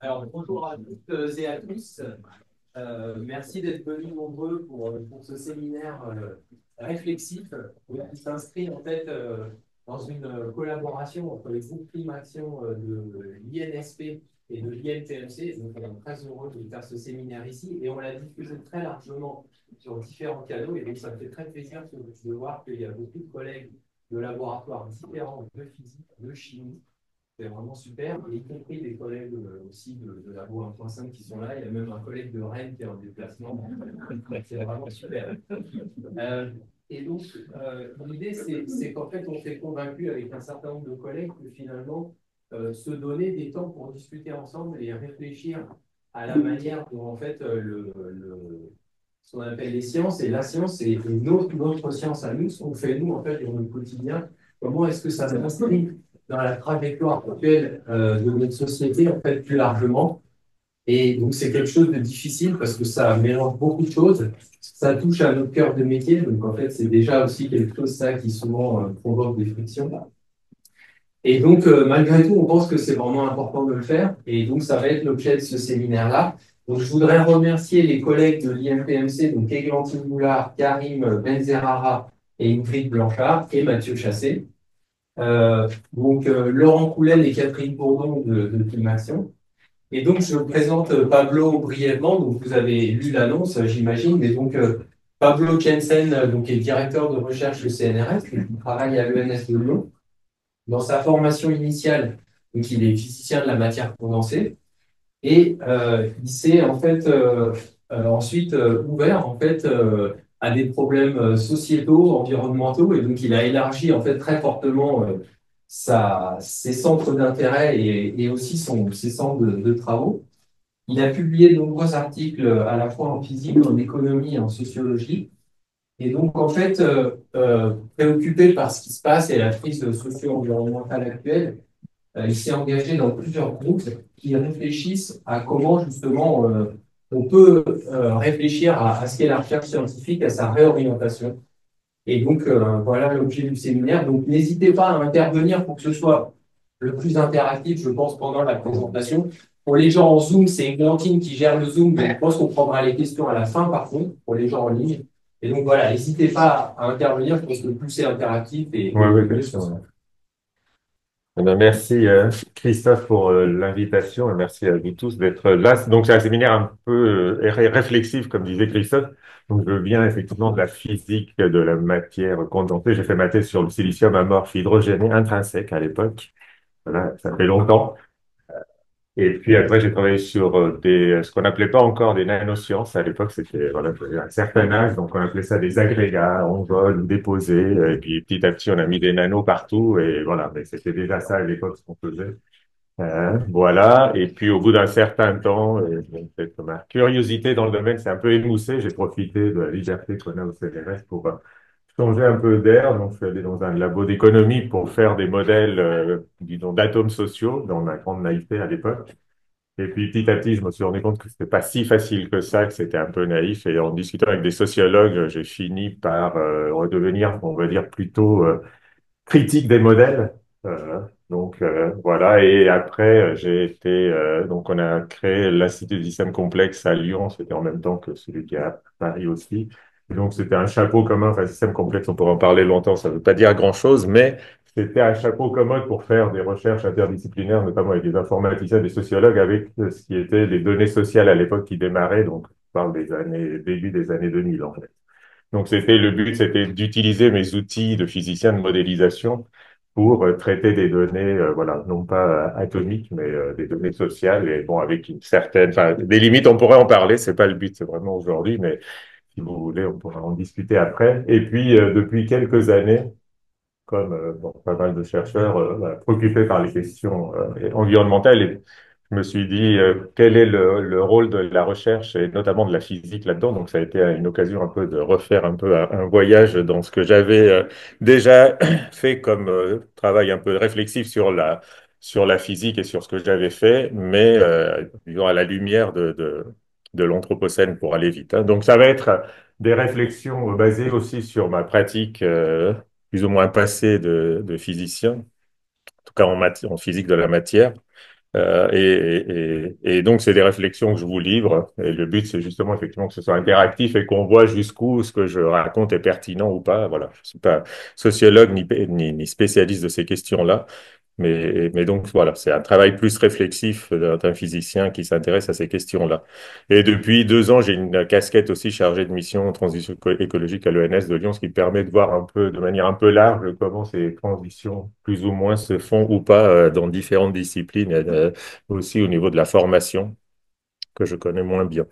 Alors, bonjour à toutes et à tous. Merci d'être venus nombreux pour ce séminaire réflexif qui s'inscrit en fait dans une collaboration entre les groupes Prime Action de l'INSP et de l'INTMC. Donc, on est très heureux de faire ce séminaire ici et on l'a diffusé très largement sur différents canaux. Et donc, ça me fait très plaisir de voir qu'il y a beaucoup de collègues de laboratoires différents de physique, de chimie. C'est vraiment super, et y compris des collègues aussi de la Labo 1.5 qui sont là. Il y a même un collègue de Rennes qui est en déplacement. C'est vraiment super. Euh, et donc, l'idée, c'est qu'en fait, on s'est convaincu avec un certain nombre de collègues que finalement, se donner des temps pour discuter ensemble et réfléchir à la manière dont, en fait, ce qu'on appelle les sciences, et la science, et notre science à nous, ce qu'on fait nous, en fait, dans le quotidien, comment est-ce que ça s'inscrit dans la trajectoire actuelle de notre société, en fait, plus largement. Et donc, c'est quelque chose de difficile parce que ça mélange beaucoup de choses. Ça touche à notre cœur de métier. Donc, en fait, c'est déjà aussi quelque chose, ça, qui souvent provoque des frictions. Et donc, malgré tout, on pense que c'est vraiment important de le faire. Et donc, ça va être l'objet de ce séminaire-là. Donc, je voudrais remercier les collègues de l'IMPMC, donc Églantine Boulard, Karim Benzerara et Ingrid Blanchard et Mathieu Chassé. Laurent Coulen et Catherine Bourdon de Filmation. Et donc, je vous présente Pablo brièvement. Donc, vous avez lu l'annonce, j'imagine. Mais donc, Pablo Jensen, donc, est directeur de recherche au CNRS, qui travaille à l'ENS de Lyon. Dans sa formation initiale, donc, il est physicien de la matière condensée. Et il s'est en fait ensuite ouvert en fait à des problèmes sociétaux, environnementaux, et donc il a élargi en fait très fortement ses centres d'intérêt et aussi ses centres de travaux. Il a publié de nombreux articles à la fois en physique, en économie et en sociologie. Et donc, en fait, préoccupé par ce qui se passe et la crise socio-environnementale actuelle, il s'est engagé dans plusieurs groupes qui réfléchissent à comment justement on peut réfléchir à ce qu'est la recherche scientifique, à sa réorientation. Et donc, voilà l'objet du séminaire. Donc, n'hésitez pas à intervenir pour que ce soit le plus interactif, je pense, pendant la présentation. Pour les gens en Zoom, c'est Églantine qui gère le Zoom. Donc, je pense qu'on prendra les questions à la fin, par contre, pour les gens en ligne. Et donc, voilà, n'hésitez pas à intervenir. Je pense que le plus c'est interactif Oui, et oui, le bien mieux ce sûr. sera. Ouais. Eh ben, merci Christophe pour l'invitation et merci à vous tous d'être là. Donc c'est un séminaire un peu réflexif, comme disait Christophe. Donc je viens effectivement de la physique de la matière condensée. J'ai fait ma thèse sur le silicium amorphe hydrogéné intrinsèque à l'époque. Voilà, ça fait longtemps. Et puis après, j'ai travaillé sur ce qu'on n'appelait pas encore des nanosciences. À l'époque, c'était voilà, j'avais un certain âge, donc on appelait ça des agrégats, en vol ou déposés. Et puis petit à petit, on a mis des nanos partout. Et voilà, mais c'était déjà ça à l'époque ce qu'on faisait. Voilà. Et puis au bout d'un certain temps, bon, peut-être que ma curiosité dans le domaine s'est un peu émoussée. J'ai profité de la liberté qu'on a au CNRS pour changer un peu d'air. Donc je suis allé dans un labo d'économie pour faire des modèles, disons, d'atomes sociaux dans ma grande naïveté à l'époque. Et puis petit à petit, je me suis rendu compte que c'était pas si facile que ça, que c'était un peu naïf. Et en discutant avec des sociologues, j'ai fini par redevenir, on va dire, plutôt critique des modèles. Voilà. Et après, j'ai été donc on a créé l'Institut du système complexe à Lyon. C'était en même temps que celui qui est à Paris aussi. Et donc c'était un chapeau commun. Enfin, système complexe, on pourrait en parler longtemps. Ça ne veut pas dire grand-chose, mais c'était un chapeau commun pour faire des recherches interdisciplinaires, notamment avec des informaticiens, des sociologues, avec ce qui était les données sociales à l'époque qui démarraient. Donc on parle des années début des années 2000 en fait. Donc le but, c'était d'utiliser mes outils de physicien de modélisation pour traiter des données, voilà, non pas atomiques, mais des données sociales, et bon, avec une certaine, enfin, des limites, on pourrait en parler, c'est pas le but, c'est vraiment aujourd'hui, mais si vous voulez, on pourra en discuter après. Et puis, depuis quelques années, comme bon, pas mal de chercheurs préoccupés par les questions environnementales. Et je me suis dit, quel est le rôle de la recherche et notamment de la physique là-dedans? Donc, ça a été une occasion un peu de refaire un peu un voyage dans ce que j'avais déjà fait comme travail un peu réflexif sur la physique et sur ce que j'avais fait, mais disons à la lumière de l'Anthropocène pour aller vite. Hein. Donc, ça va être des réflexions basées aussi sur ma pratique plus ou moins passé de physicien, en tout cas en physique de la matière. Et donc, c'est des réflexions que je vous livre. Et le but, c'est justement effectivement que ce soit interactif et qu'on voit jusqu'où ce que je raconte est pertinent ou pas. Voilà, je ne suis pas sociologue ni spécialiste de ces questions-là. Mais donc voilà, c'est un travail plus réflexif d'un physicien qui s'intéresse à ces questions-là. Et depuis 2 ans, j'ai une casquette aussi chargée de mission en transition écologique à l'ENS de Lyon, ce qui permet de voir un peu, de manière un peu large, comment ces transitions plus ou moins se font ou pas dans différentes disciplines, aussi au niveau de la formation, que je connais moins bien.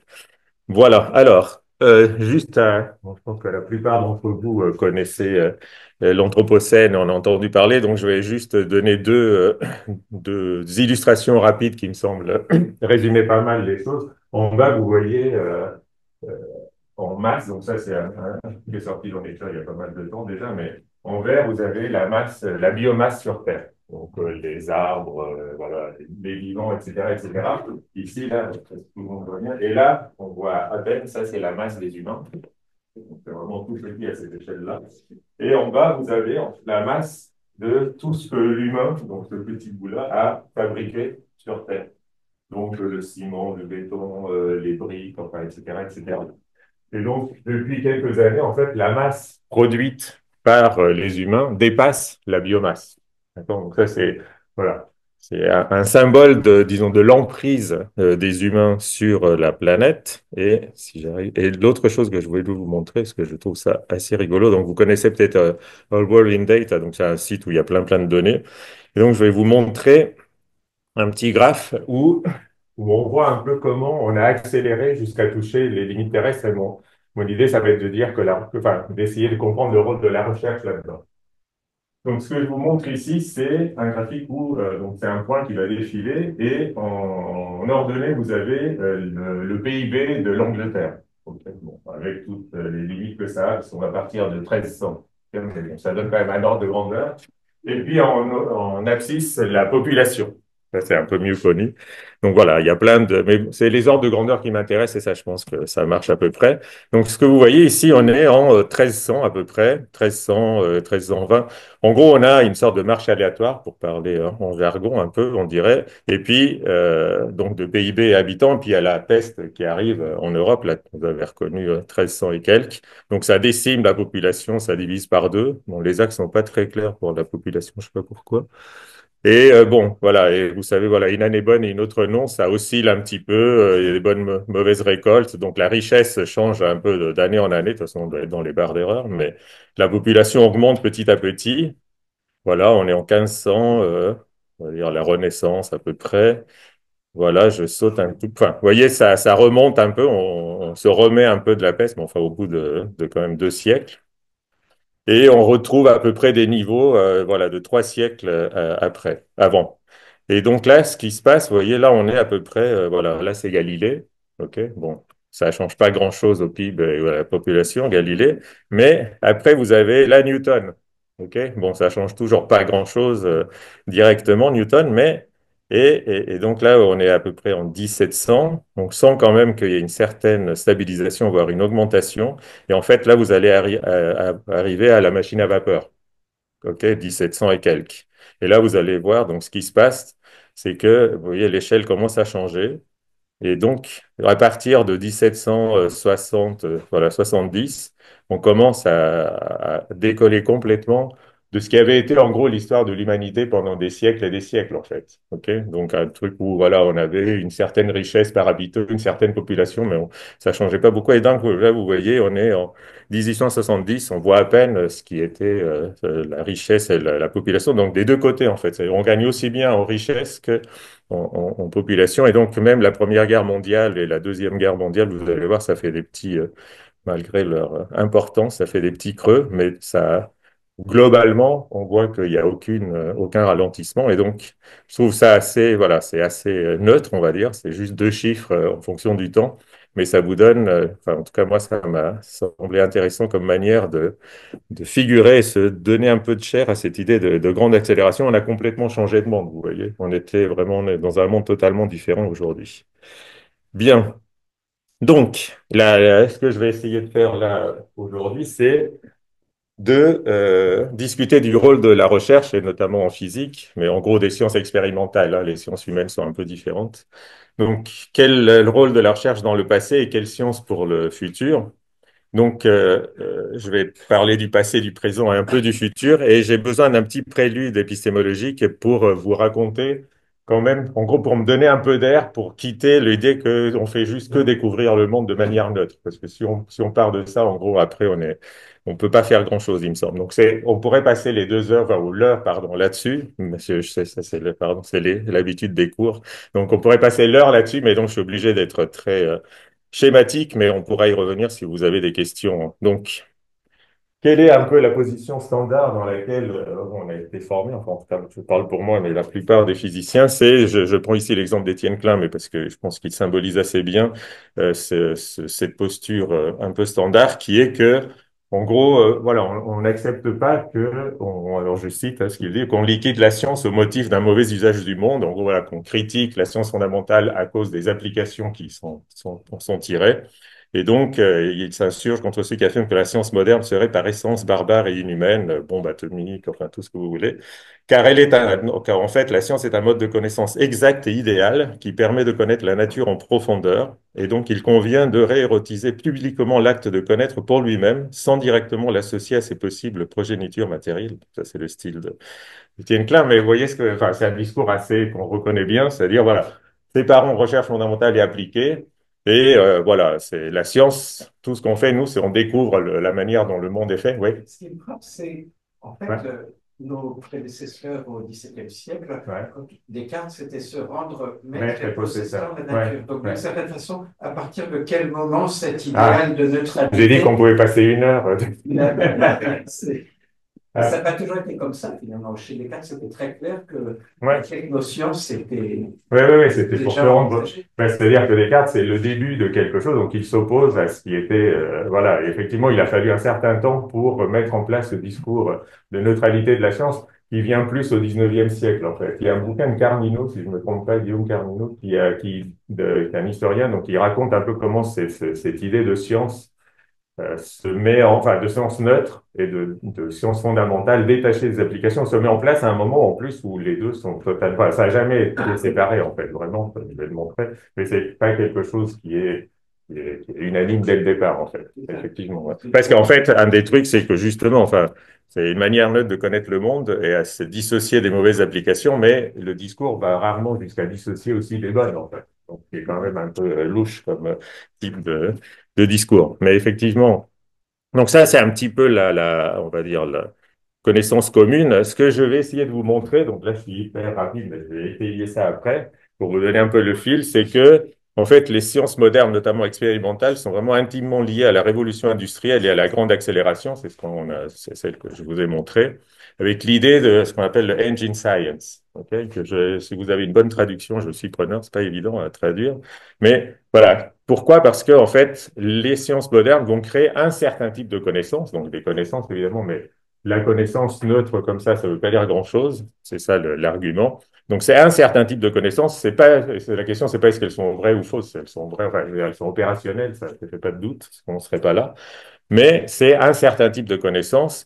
Voilà. Alors, bon, je pense que la plupart d'entre vous connaissez l'Anthropocène, on a entendu parler, donc je vais juste donner deux illustrations rapides qui me semblent résumer pas mal les choses. En bas, vous voyez euh, en masse, donc ça c'est un qui est sorti dans Nature il y a pas mal de temps déjà, mais en vert, vous avez la masse, la biomasse sur Terre. Donc les arbres, voilà, les vivants, etc., etc. Ici, là, donc, tout le monde voit bien. Et là, on voit à peine, ça c'est la masse des humains. Donc c'est vraiment tout petit à cette échelle-là. Et en bas, vous avez la masse de tout ce que l'humain, donc ce petit bout-là, a fabriqué sur Terre. Donc le ciment, le béton, les briques, enfin, etc., etc. Et donc, depuis quelques années, en fait, la masse produite par les humains dépasse la biomasse. D'accord. Donc ça, c'est voilà, c'est un symbole de, disons, de l'emprise des humains sur la planète. Et si j'arrive, et l'autre chose que je voulais vous montrer, parce que je trouve ça assez rigolo. Donc, vous connaissez peut-être All World in Data. Donc, c'est un site où il y a plein de données. Et donc, je vais vous montrer un petit graphe où on voit un peu comment on a accéléré jusqu'à toucher les limites terrestres. Et mon idée, ça va être de dire que enfin, d'essayer de comprendre le rôle de la recherche là-dedans. Donc, ce que je vous montre ici, c'est un graphique où donc c'est un point qui va défiler et en ordonnée, vous avez le PIB de l'Angleterre. Ok, bon, avec toutes les limites que ça a, parce qu'on va partir de 1300. Mais bon, ça donne quand même un ordre de grandeur. Et puis en abscisse, la population. Ça, c'est un peu mieux connu. Donc voilà, il y a plein de... Mais c'est les ordres de grandeur qui m'intéressent et ça, je pense que ça marche à peu près. Donc ce que vous voyez ici, on est en 1300 à peu près, 1300, 1320. En gros, on a une sorte de marche aléatoire, pour parler en jargon un peu, on dirait. Et puis, donc de PIB et habitants, puis il y a la peste qui arrive en Europe, là, vous avez reconnu 1300 et quelques. Donc ça décime la population, ça divise par deux. Bon, les axes sont pas très clairs pour la population, je sais pas pourquoi. Et bon, voilà, et vous savez, voilà, une année bonne et une autre non, ça oscille un petit peu, il y a des bonnes, mauvaises récoltes, donc la richesse change un peu d'année en année, de toute façon, on doit être dans les barres d'erreur, mais la population augmente petit à petit. Voilà, on est en 1500, on va dire la Renaissance à peu près. Voilà, je saute un tout. Enfin, vous voyez, ça remonte un peu, on se remet un peu de la peste, mais enfin, au bout de quand même 2 siècles. Et on retrouve à peu près des niveaux voilà, de 3 siècles avant. Et donc là, ce qui se passe, vous voyez, là, on est à peu près, voilà, là, c'est Galilée. OK, bon, ça ne change pas grand-chose au PIB et à la population, Galilée. Mais après, vous avez la Newton. OK, bon, ça change toujours pas grand-chose directement, Newton, mais. Et donc là, on est à peu près en 1700. Donc, on sent quand même qu'il y a une certaine stabilisation, voire une augmentation. Et en fait, là, vous allez arriver à la machine à vapeur, ok, 1700 et quelques. Et là, vous allez voir, donc, ce qui se passe, c'est que, vous voyez, l'échelle commence à changer. Et donc, à partir de 1760, voilà, 70, on commence à décoller complètement de ce qui avait été en gros l'histoire de l'humanité pendant des siècles et des siècles, en fait. Ok. Donc, un truc où, voilà, on avait une certaine richesse par habitant, une certaine population, mais ça changeait pas beaucoup. Et donc, là, vous voyez, on est en 1870, on voit à peine ce qui était la richesse et la population. Donc, des deux côtés, en fait. On gagne aussi bien en richesse que en population. Et donc, même la Première Guerre mondiale et la Deuxième Guerre mondiale, vous allez voir, ça fait des petits, malgré leur importance, ça fait des petits creux, mais ça, globalement, on voit qu'il n'y a aucun ralentissement. Et donc, je trouve ça assez, voilà, c'est assez neutre, on va dire. C'est juste deux chiffres en fonction du temps. Mais ça vous donne, enfin, en tout cas, moi, ça m'a semblé intéressant comme manière de figurer et se donner un peu de chair à cette idée de grande accélération. On a complètement changé de monde, vous voyez. On est dans un monde totalement différent aujourd'hui. Bien. Donc, ce que je vais essayer de faire là aujourd'hui, c'est de discuter du rôle de la recherche, et notamment en physique, mais en gros des sciences expérimentales, hein, les sciences humaines sont un peu différentes. Donc, quel est le rôle de la recherche dans le passé et quelle science pour le futur? Donc, je vais parler du passé, du présent et un peu du futur. Et j'ai besoin d'un petit prélude épistémologique pour vous raconter, quand même, en gros, pour me donner un peu d'air, pour quitter l'idée qu'on fait juste que découvrir le monde de manière neutre. Parce que si on part de ça, en gros, après, on peut pas faire grand-chose, il me semble. Donc, on pourrait passer les 2 heures, enfin, ou l'heure, pardon, là-dessus. Monsieur, je sais, ça, pardon, c'est l'habitude des cours. Donc, on pourrait passer l'heure là-dessus, mais donc, je suis obligé d'être très, schématique, mais on pourra y revenir si vous avez des questions. Donc, quelle est un peu la position standard dans laquelle on a été formé? Enfin, en tout cas, je parle pour moi, mais la plupart des physiciens, je prends ici l'exemple d'Étienne Klein, mais parce que je pense qu'il symbolise assez bien cette posture un peu standard, qui est que, en gros, voilà, on n'accepte pas alors je cite ce qu'il dit, qu'on liquide la science au motif d'un mauvais usage du monde. En gros, voilà, qu'on critique la science fondamentale à cause des applications qui sont tirées. Et donc, il s'insurge contre ceux qui affirment que la science moderne serait par essence barbare et inhumaine, bombe atomique, enfin tout ce que vous voulez, car en fait, la science est un mode de connaissance exact et idéal qui permet de connaître la nature en profondeur, et donc il convient de réérotiser publiquement l'acte de connaître pour lui-même, sans directement l'associer à ses possibles progénitures matérielles. Ça, c'est le style de Étienne Klein, mais vous voyez enfin, c'est un discours assez qu'on reconnaît bien, c'est-à-dire, voilà, séparons recherche fondamentale et appliquée. Et voilà, c'est la science. Tout ce qu'on fait, nous, c'est on découvre la manière dont le monde est fait. Oui. Ce qui me frappe, c'est en fait Ouais. nos prédécesseurs au XVIIe siècle, Ouais. Descartes, c'était se rendre Maître maître et et possesseur de la possesseur. nature. Ouais. Donc, Ouais. d'une certaine façon, à partir de quel moment cet Ah, idéal de j'ai dit neutralité qu'on pouvait passer 1 heure. c'est- Ah, ça n'a pas toujours été comme ça, finalement. Chez Descartes, c'était très clair que la ouais. technoscience, c'était Oui, oui, oui, c'était pour se déjà rendre. envisagé. Ben, c'est-à-dire que Descartes, c'est le début de quelque chose, donc il s'oppose à ce qui était. Voilà, et effectivement, il a fallu un certain temps pour mettre en place ce discours de neutralité de la science qui vient plus au 19e siècle, en fait. Il y a un bouquin de Carnino, si je ne me trompe pas, Guillaume Carnino, qui est un historien, donc il raconte un peu comment cette idée de science se met enfin, de sciences neutres et de sciences fondamentales détachées des applications se met en place à un moment en plus où les deux sont totalement, enfin, ça n'a jamais été séparé en fait, vraiment, je vais le montrer, mais c'est pas quelque chose qui est unanime dès le départ en fait, effectivement. Ouais. Parce qu'en fait, un des trucs, c'est que justement, enfin, c'est une manière neutre de connaître le monde et à se dissocier des mauvaises applications, mais le discours va rarement jusqu'à dissocier aussi les bonnes en fait. Donc, c'est quand même un peu louche comme type de discours. Mais effectivement, donc ça, c'est un petit peu on va dire, la connaissance commune. Ce que je vais essayer de vous montrer, donc là, je suis hyper rapide, mais je vais étayer ça après, pour vous donner un peu le fil, c'est que, en fait, les sciences modernes, notamment expérimentales, sont vraiment intimement liées à la révolution industrielle et à la grande accélération. C'est celle que je vous ai montrée, avec l'idée de ce qu'on appelle le engine science. Okay, si vous avez une bonne traduction, je suis preneur, c'est pas évident à traduire, mais voilà. Pourquoi? Parce que, en fait, les sciences modernes vont créer un certain type de connaissances, donc des connaissances évidemment, mais la connaissance neutre comme ça ne veut pas dire grand-chose. C'est ça l'argument. Donc, c'est un certain type de connaissances. La question, c'est pas est-ce qu'elles sont vraies ou fausses. Elles sont vraies, enfin, elles sont opérationnelles, ça ne fait pas de doute, on ne serait pas là. Mais c'est un certain type de connaissances.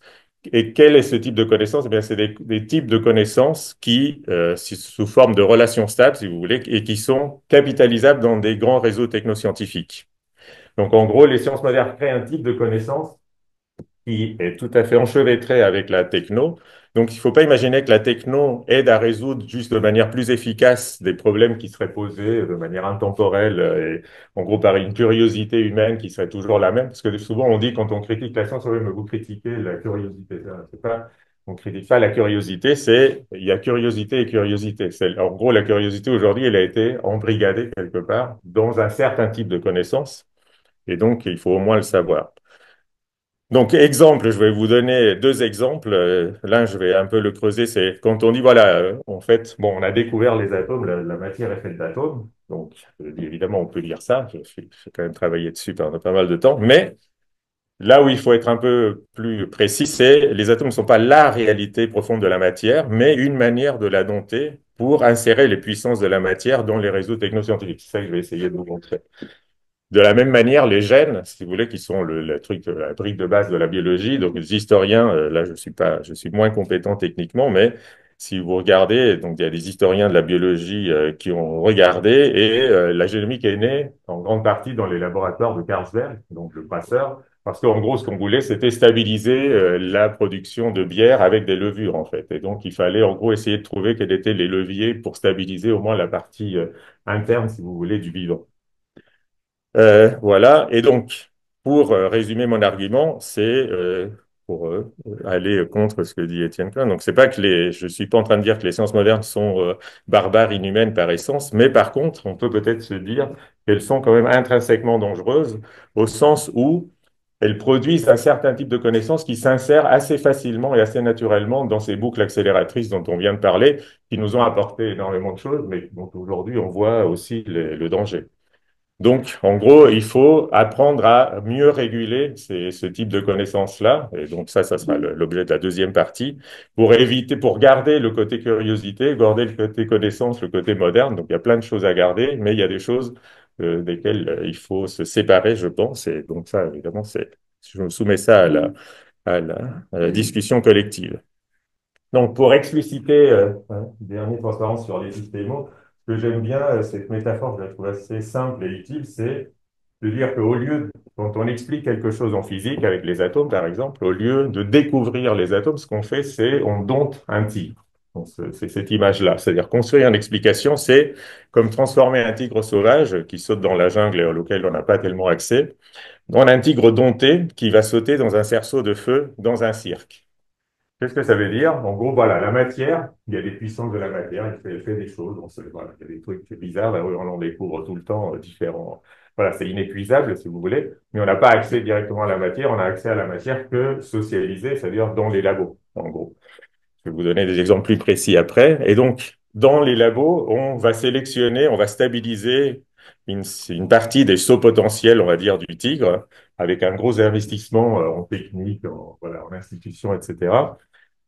Et quel est ce type de connaissances? Eh bien, c'est des types de connaissances qui, sous forme de relations stables, si vous voulez, et qui sont capitalisables dans des grands réseaux technoscientifiques. Donc, en gros, les sciences modernes créent un type de connaissance qui est tout à fait enchevêtré avec la techno. Donc, il ne faut pas imaginer que la techno aide à résoudre juste de manière plus efficace des problèmes qui seraient posés de manière intemporelle et en gros par une curiosité humaine qui serait toujours la même. Parce que souvent, on dit quand on critique la science, oui, mais vous critiquez la curiosité. C'est pas, on critique pas la curiosité, il y a curiosité et curiosité. En gros, la curiosité aujourd'hui, elle a été embrigadée quelque part dans un certain type de connaissances. Et donc, il faut au moins le savoir. Donc, exemple, je vais vous donner 2 exemples. L'un, je vais un peu le creuser, c'est quand on dit, voilà, en fait, bon, on a découvert les atomes, la matière est faite d'atomes. Donc, évidemment, on peut lire ça. J'ai quand même travaillé dessus pendant pas mal de temps. Mais là où il faut être un peu plus précis, c'est les atomes ne sont pas la réalité profonde de la matière, mais une manière de la dompter pour insérer les puissances de la matière dans les réseaux technoscientifiques. C'est ça que je vais essayer de vous montrer. De la même manière, les gènes, si vous voulez, qui sont le truc, la brique de base de la biologie, donc les historiens, là, je suis moins compétent techniquement, mais si vous regardez, donc il y a des historiens de la biologie qui ont regardé, et la génomique est née en grande partie dans les laboratoires de Carlsberg, donc le brasseur, parce qu'en gros, ce qu'on voulait, c'était stabiliser la production de bière avec des levures, en fait. Et donc, il fallait, en gros, essayer de trouver quels étaient les leviers pour stabiliser au moins la partie interne, si vous voulez, du vivant. Voilà. Et donc, pour résumer mon argument, c'est pour aller contre ce que dit Étienne Klein. Donc, c'est pas que je suis pas en train de dire que les sciences modernes sont barbares, inhumaines par essence, mais par contre, on peut peut-être se dire qu'elles sont quand même intrinsèquement dangereuses au sens où elles produisent un certain type de connaissances qui s'insèrent assez facilement et assez naturellement dans ces boucles accélératrices dont on vient de parler, qui nous ont apporté énormément de choses, mais dont aujourd'hui on voit aussi le danger. Donc, en gros, il faut apprendre à mieux réguler ce type de connaissances-là. Et donc, ça sera l'objet de la deuxième partie, pour éviter, pour garder le côté curiosité, garder le côté connaissance, le côté moderne. Donc, il y a plein de choses à garder, mais il y a des choses desquelles il faut se séparer, je pense. Et donc, ça, évidemment, je me soumets ça à la discussion collective. Donc, pour expliciter, dernière transparence sur les systémos, ce que j'aime bien, cette métaphore, je la trouve assez simple et utile, c'est de dire qu'au lieu, quand on explique quelque chose en physique, avec les atomes par exemple, au lieu de découvrir les atomes, ce qu'on fait, c'est on dompte un tigre. Donc, c'est cette image-là. C'est-à-dire construire une explication, c'est comme transformer un tigre sauvage qui saute dans la jungle et auquel on n'a pas tellement accès, en un tigre dompté qui va sauter dans un cerceau de feu dans un cirque. Qu'est-ce que ça veut dire? En gros, voilà, la matière, il y a des puissances de la matière, elle fait des choses, voilà, il y a des trucs bizarres, là, on en découvre tout le temps différents. Voilà, c'est inépuisable, si vous voulez, mais on n'a pas accès directement à la matière, on a accès à la matière que socialisée, c'est-à-dire dans les labos, en gros. Je vais vous donner des exemples plus précis après. Et donc, dans les labos, on va sélectionner, on va stabiliser une partie des sauts potentiels, on va dire, du tigre, avec un gros investissement en technique, voilà, en institution, etc.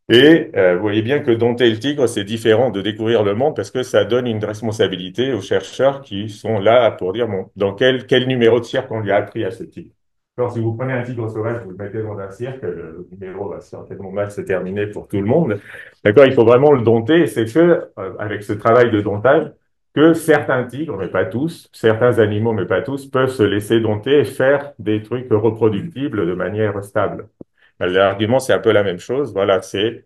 Et vous voyez bien que dompter le tigre, c'est différent de découvrir le monde parce que ça donne une responsabilité aux chercheurs qui sont là pour dire bon, dans quel numéro de cirque on lui a appris à ce tigre. Alors, si vous prenez un tigre sauvage, vous le mettez dans un cirque, le numéro va certainement mal se terminer pour tout le monde. D'accord, il faut vraiment le dompter. Et c'est que, avec ce travail de domptage, que certains tigres, mais pas tous, certains animaux, mais pas tous, peuvent se laisser dompter et faire des trucs reproductibles de manière stable. L'argument, c'est un peu la même chose. Voilà, c'est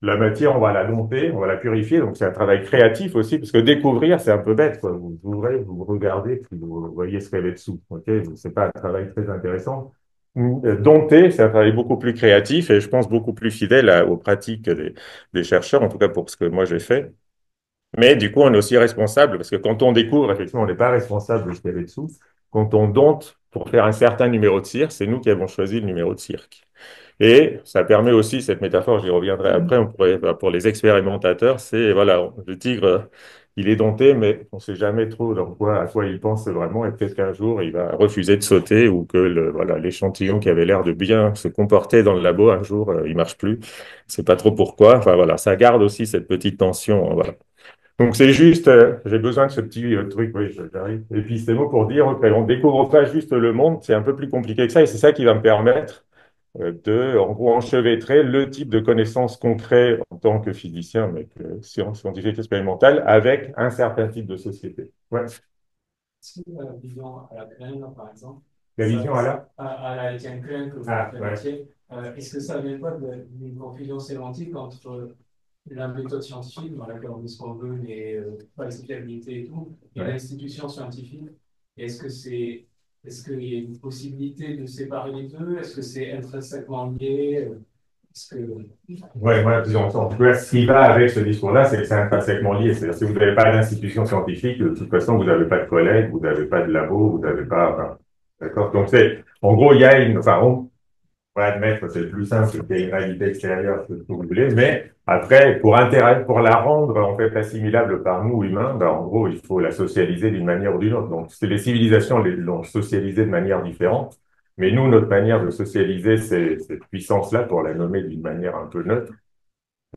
la matière, on va la dompter, on va la purifier. Donc, c'est un travail créatif aussi, parce que découvrir, c'est un peu bête, quoi. Vous ouvrez, vous regardez, puis vous voyez ce qu'il y avait dessous. OK? C'est pas un travail très intéressant. Dompter, c'est un travail beaucoup plus créatif et je pense beaucoup plus fidèle aux pratiques des chercheurs, en tout cas pour ce que moi j'ai fait. Mais du coup, on est aussi responsable, parce que quand on découvre, effectivement, on n'est pas responsable de ce qu'il y avait dessous. Quand on dompte pour faire un certain numéro de cirque, c'est nous qui avons choisi le numéro de cirque. Et ça permet aussi, cette métaphore, j'y reviendrai après, pour les expérimentateurs, c'est, voilà, le tigre, il est dompté, mais on ne sait jamais trop à quoi il pense vraiment, et peut-être qu'un jour, il va refuser de sauter, ou que voilà, l'échantillon qui avait l'air de bien se comporter dans le labo, un jour, il marche plus. C'est pas trop pourquoi. Enfin, voilà, ça garde aussi cette petite tension, voilà. Donc c'est juste, j'ai besoin de ce petit truc, oui, j'arrive. Et puis c'est mot pour dire, ok, on découvre pas juste le monde, c'est un peu plus compliqué que ça, et c'est ça qui va me permettre de, en gros, enchevêtrer le type de connaissances qu'on crée en tant que physicien, mais que scientifique expérimental, avec un certain type de société. Ouais. Est-ce que la vision à la Klein, par exemple, La vision à la Etienne Klein que vous présentiez, est-ce que ça vient pas d'une confusion sémantique entre la méthode scientifique dans laquelle on dit ce qu'on veut, les falsifiabilités et tout, et l'institution scientifique? Est-ce qu'il y a une possibilité de séparer les deux? Est-ce que c'est intrinsèquement lié? Ouais, moi, en tout cas, ce qui va avec ce discours-là, c'est que c'est intrinsèquement lié. C'est-à-dire, si vous n'avez pas d'institution scientifique, de toute façon, vous n'avez pas de collègues, vous n'avez pas de labo, vous n'avez pas, enfin, d'accord? Donc, en gros, il y a enfin, on va admettre, c'est le plus simple, qu'il y a une réalité extérieure, ce que vous voulez, mais après, pour la rendre, en fait, assimilable par nous, humains, ben, en gros, il faut la socialiser d'une manière ou d'une autre. Donc, les civilisations l'ont socialisée de manière différente. Mais nous, notre manière de socialiser cette puissance-là, pour la nommer d'une manière un peu neutre,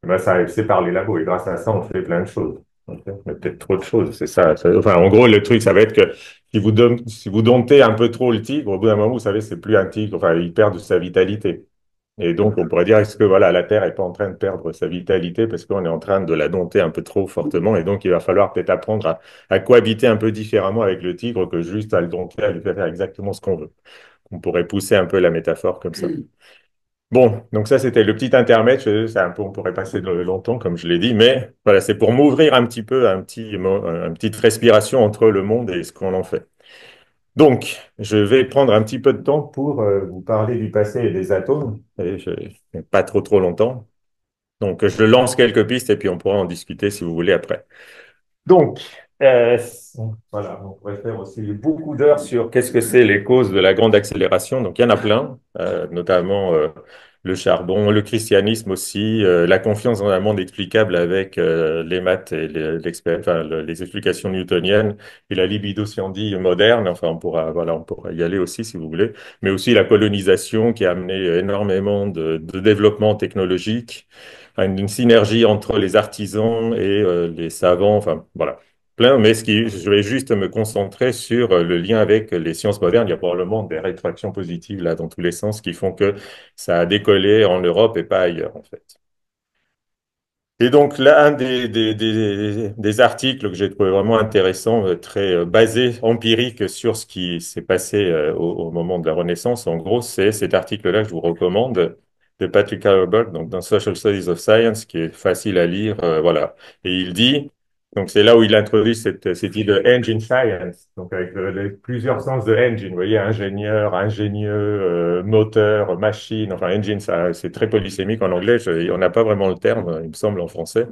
ben ça, c'est par les labos. Et grâce à ça, on fait plein de choses. Ok. Mais peut-être trop de choses, c'est ça. Enfin, en gros, le truc, ça va être que si vous domptez un peu trop le tigre, au bout d'un moment, vous savez, c'est plus un tigre, enfin, il perd de sa vitalité. Et donc, on pourrait dire, est-ce que voilà, la Terre est pas en train de perdre sa vitalité parce qu'on est en train de la dompter un peu trop fortement, et donc il va falloir peut-être apprendre à cohabiter un peu différemment avec le tigre que juste à le dompter, à lui faire exactement ce qu'on veut. On pourrait pousser un peu la métaphore comme ça. Bon, donc ça c'était le petit intermède. C'est un peu, on pourrait passer longtemps, comme je l'ai dit, mais voilà, c'est pour m'ouvrir un petit peu, une petite respiration entre le monde et ce qu'on en fait. Donc, je vais prendre un petit peu de temps pour vous parler du passé et des atomes, et pas trop longtemps. Donc, je lance quelques pistes et puis on pourra en discuter si vous voulez après. Donc, euh, voilà, on pourrait faire aussi beaucoup d'heures sur qu'est-ce que c'est les causes de la grande accélération. Donc, il y en a plein, notamment le charbon, le christianisme aussi, la confiance dans un monde explicable avec les maths et les explications newtoniennes et la libido-scientie moderne. Enfin, voilà, on pourra y aller aussi si vous voulez, mais aussi la colonisation qui a amené énormément de développement technologique, une synergie entre les artisans et les savants, enfin voilà, plein, mais je vais juste me concentrer sur le lien avec les sciences modernes. Il y a probablement des rétroactions positives là dans tous les sens qui font que ça a décollé en Europe et pas ailleurs en fait. Et donc là, un des articles que j'ai trouvé vraiment intéressant, très basé, empirique sur ce qui s'est passé au moment de la Renaissance, en gros, c'est cet article-là que je vous recommande de Patrick Herbert, donc dans Social Studies of Science, qui est facile à lire, voilà. Et il dit, donc c'est là où il introduit cette idée de engine science, donc avec plusieurs sens de engine, vous voyez, ingénieur, ingénieux, moteur, machine, enfin engine, ça, c'est très polysémique en anglais, on n'a pas vraiment le terme, il me semble, en français.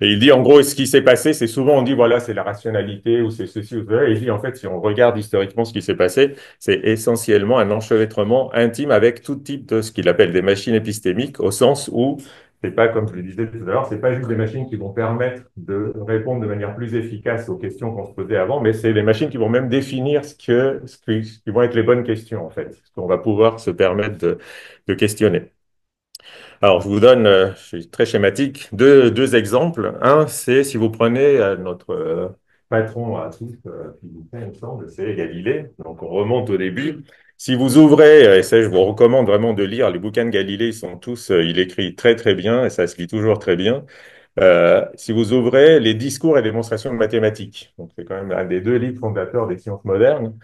Et il dit, en gros, ce qui s'est passé, c'est souvent, on dit, voilà, c'est la rationalité ou c'est ceci ou cela. Et il dit, en fait, si on regarde historiquement ce qui s'est passé, c'est essentiellement un enchevêtrement intime avec tout type de ce qu'il appelle des machines épistémiques, au sens où c'est pas, comme je le disais tout à l'heure, c'est pas juste des machines qui vont permettre de répondre de manière plus efficace aux questions qu'on se posait avant, mais c'est des machines qui vont même définir ce qui vont être les bonnes questions, en fait, ce qu'on va pouvoir se permettre de questionner. Alors, je vous donne, je suis très schématique, deux exemples. Un, c'est si vous prenez notre patron à tous, physicien, il me semble, c'est Galilée. Donc, on remonte au début. Si vous ouvrez, et ça, je vous recommande vraiment de lire les bouquins de Galilée, ils sont tous, il écrit très, très bien, et ça se lit toujours très bien. Si vous ouvrez les discours et démonstrations de mathématiques, donc c'est quand même un des deux livres fondateurs des sciences modernes.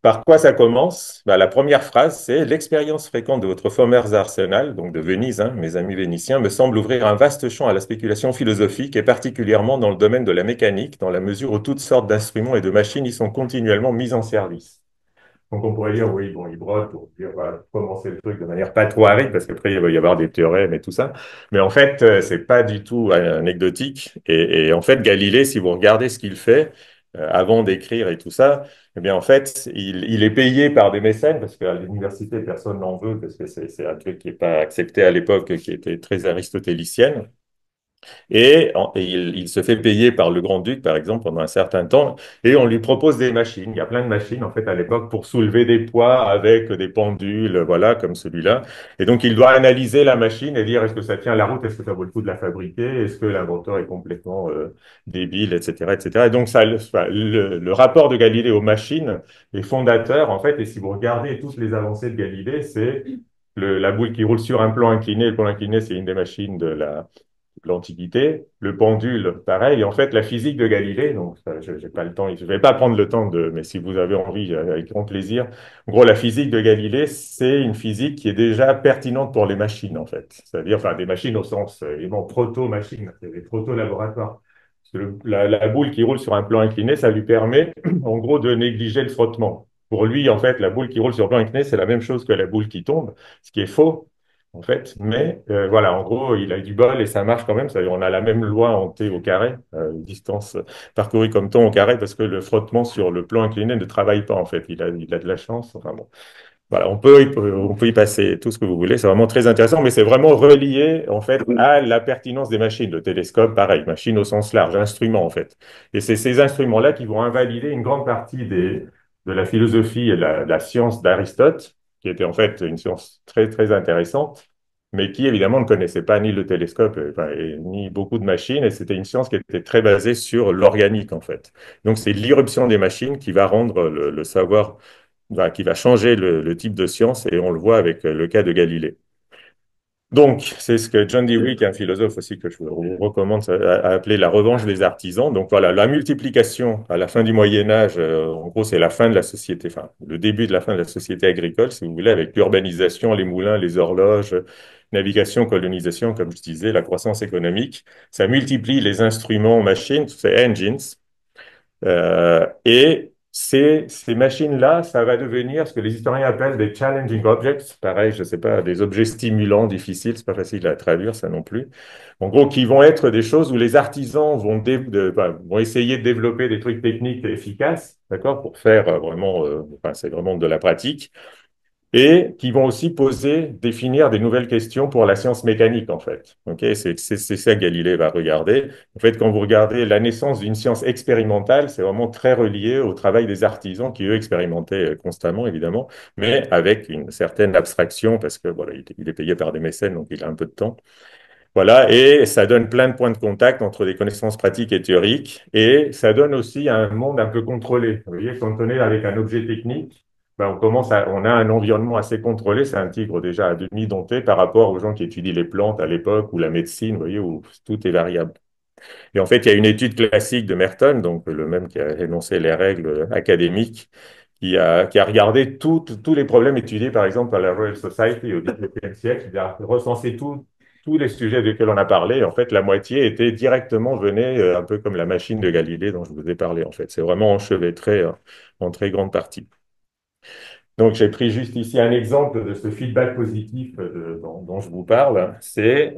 Par quoi ça commence? La première phrase, c'est l'expérience fréquente de votre Fomers Arsenal, donc de Venise, hein, mes amis vénitiens, me semble ouvrir un vaste champ à la spéculation philosophique et particulièrement dans le domaine de la mécanique, dans la mesure où toutes sortes d'instruments et de machines y sont continuellement mis en service. Donc on pourrait dire, oui, bon, il brode pour dire, voilà, commencer le truc de manière pas trop aride, parce qu'après il va y avoir des théorèmes et tout ça. Mais en fait, c'est pas du tout anecdotique. Et en fait, Galilée, si vous regardez ce qu'il fait avant d'écrire et tout ça, eh bien en fait, il est payé par des mécènes, parce qu'à l'université, personne n'en veut, parce que c'est un truc qui n'est pas accepté à l'époque, qui était très aristotélicienne. Et il se fait payer par le grand-duc, par exemple, pendant un certain temps, et on lui propose des machines. Il y a plein de machines, en fait, à l'époque, pour soulever des poids avec des pendules, voilà, comme celui-là. Et donc, il doit analyser la machine et dire est-ce que ça tient la route, est-ce que ça vaut le coup de la fabriquer, est-ce que l'inventeur est complètement débile, etc., etc. Et donc, enfin, le rapport de Galilée aux machines est fondateur, en fait, et si vous regardez toutes les avancées de Galilée, c'est la boule qui roule sur un plan incliné. Le plan incliné, c'est une des machines de l'Antiquité, le pendule, pareil. Et en fait, la physique de Galilée, donc je n'ai pas le temps, je vais pas prendre le temps mais si vous avez envie, avec grand plaisir. En gros, la physique de Galilée, c'est une physique qui est déjà pertinente pour les machines, en fait. C'est-à-dire, enfin, des machines au sens, évidemment, proto-machines, c'est des proto-laboratoires. Parce que la boule qui roule sur un plan incliné, ça lui permet, en gros, de négliger le frottement. Pour lui, en fait, la boule qui roule sur un plan incliné, c'est la même chose que la boule qui tombe, ce qui est faux en fait. Mais voilà, en gros, il a eu du bol et ça marche quand même. C'est-à-dire, on a la même loi en T au carré, distance parcourue comme temps au carré, parce que le frottement sur le plan incliné ne travaille pas, en fait. Il a de la chance. Enfin bon, voilà, on peut y passer tout ce que vous voulez. C'est vraiment très intéressant, mais c'est vraiment relié, en fait, à la pertinence des machines. Le télescope, pareil, machine au sens large, instrument, en fait. Et c'est ces instruments-là qui vont invalider une grande partie de la philosophie et la science d'Aristote, qui était en fait une science très, très intéressante mais qui évidemment ne connaissait pas ni le télescope enfin, ni beaucoup de machines, et c'était une science qui était très basée sur l'organique en fait. Donc c'est l'irruption des machines qui va rendre le savoir, qui va changer le type de science, et on le voit avec le cas de Galilée. Donc, c'est ce que John Dewey, qui est un philosophe aussi que je vous recommande, a appelé la revanche des artisans. Donc voilà, la multiplication à la fin du Moyen Âge, en gros, c'est la fin de la société, enfin, le début de la fin de la société agricole, si vous voulez, avec l'urbanisation, les moulins, les horloges, navigation, colonisation, comme je disais, la croissance économique. Ça multiplie les instruments, machines, c'est engines, et ces machines-là, ça va devenir ce que les historiens appellent des challenging objects. Pareil, je ne sais pas, des objets stimulants, difficiles, c'est pas facile à traduire ça non plus. En gros, qui vont être des choses où les artisans vont essayer de développer des trucs techniques efficaces, d'accord, pour faire vraiment, c'est vraiment de la pratique, et qui vont aussi définir des nouvelles questions pour la science mécanique, en fait. Ok, c'est ça que Galilée va regarder. En fait, quand vous regardez la naissance d'une science expérimentale, c'est vraiment très relié au travail des artisans qui, eux, expérimentaient constamment, évidemment, mais avec une certaine abstraction, parce que voilà, il est payé par des mécènes, donc il a un peu de temps. Voilà, et ça donne plein de points de contact entre des connaissances pratiques et théoriques, et ça donne aussi un monde un peu contrôlé. Vous voyez, quand on est avec un objet technique, ben on a un environnement assez contrôlé, c'est un tigre déjà à demi dompté par rapport aux gens qui étudient les plantes à l'époque ou la médecine, vous voyez, où tout est variable. Et en fait, il y a une étude classique de Merton, donc le même qui a énoncé les règles académiques, qui a regardé tous les problèmes étudiés, par exemple, par la Royal Society au XVIIIe siècle. Il a recensé tous les sujets desquels on a parlé. En fait, la moitié était directement venait un peu comme la machine de Galilée dont je vous ai parlé. En fait, c'est vraiment enchevêtré en très grande partie. Donc, j'ai pris juste ici un exemple de ce feedback positif dont je vous parle. C'est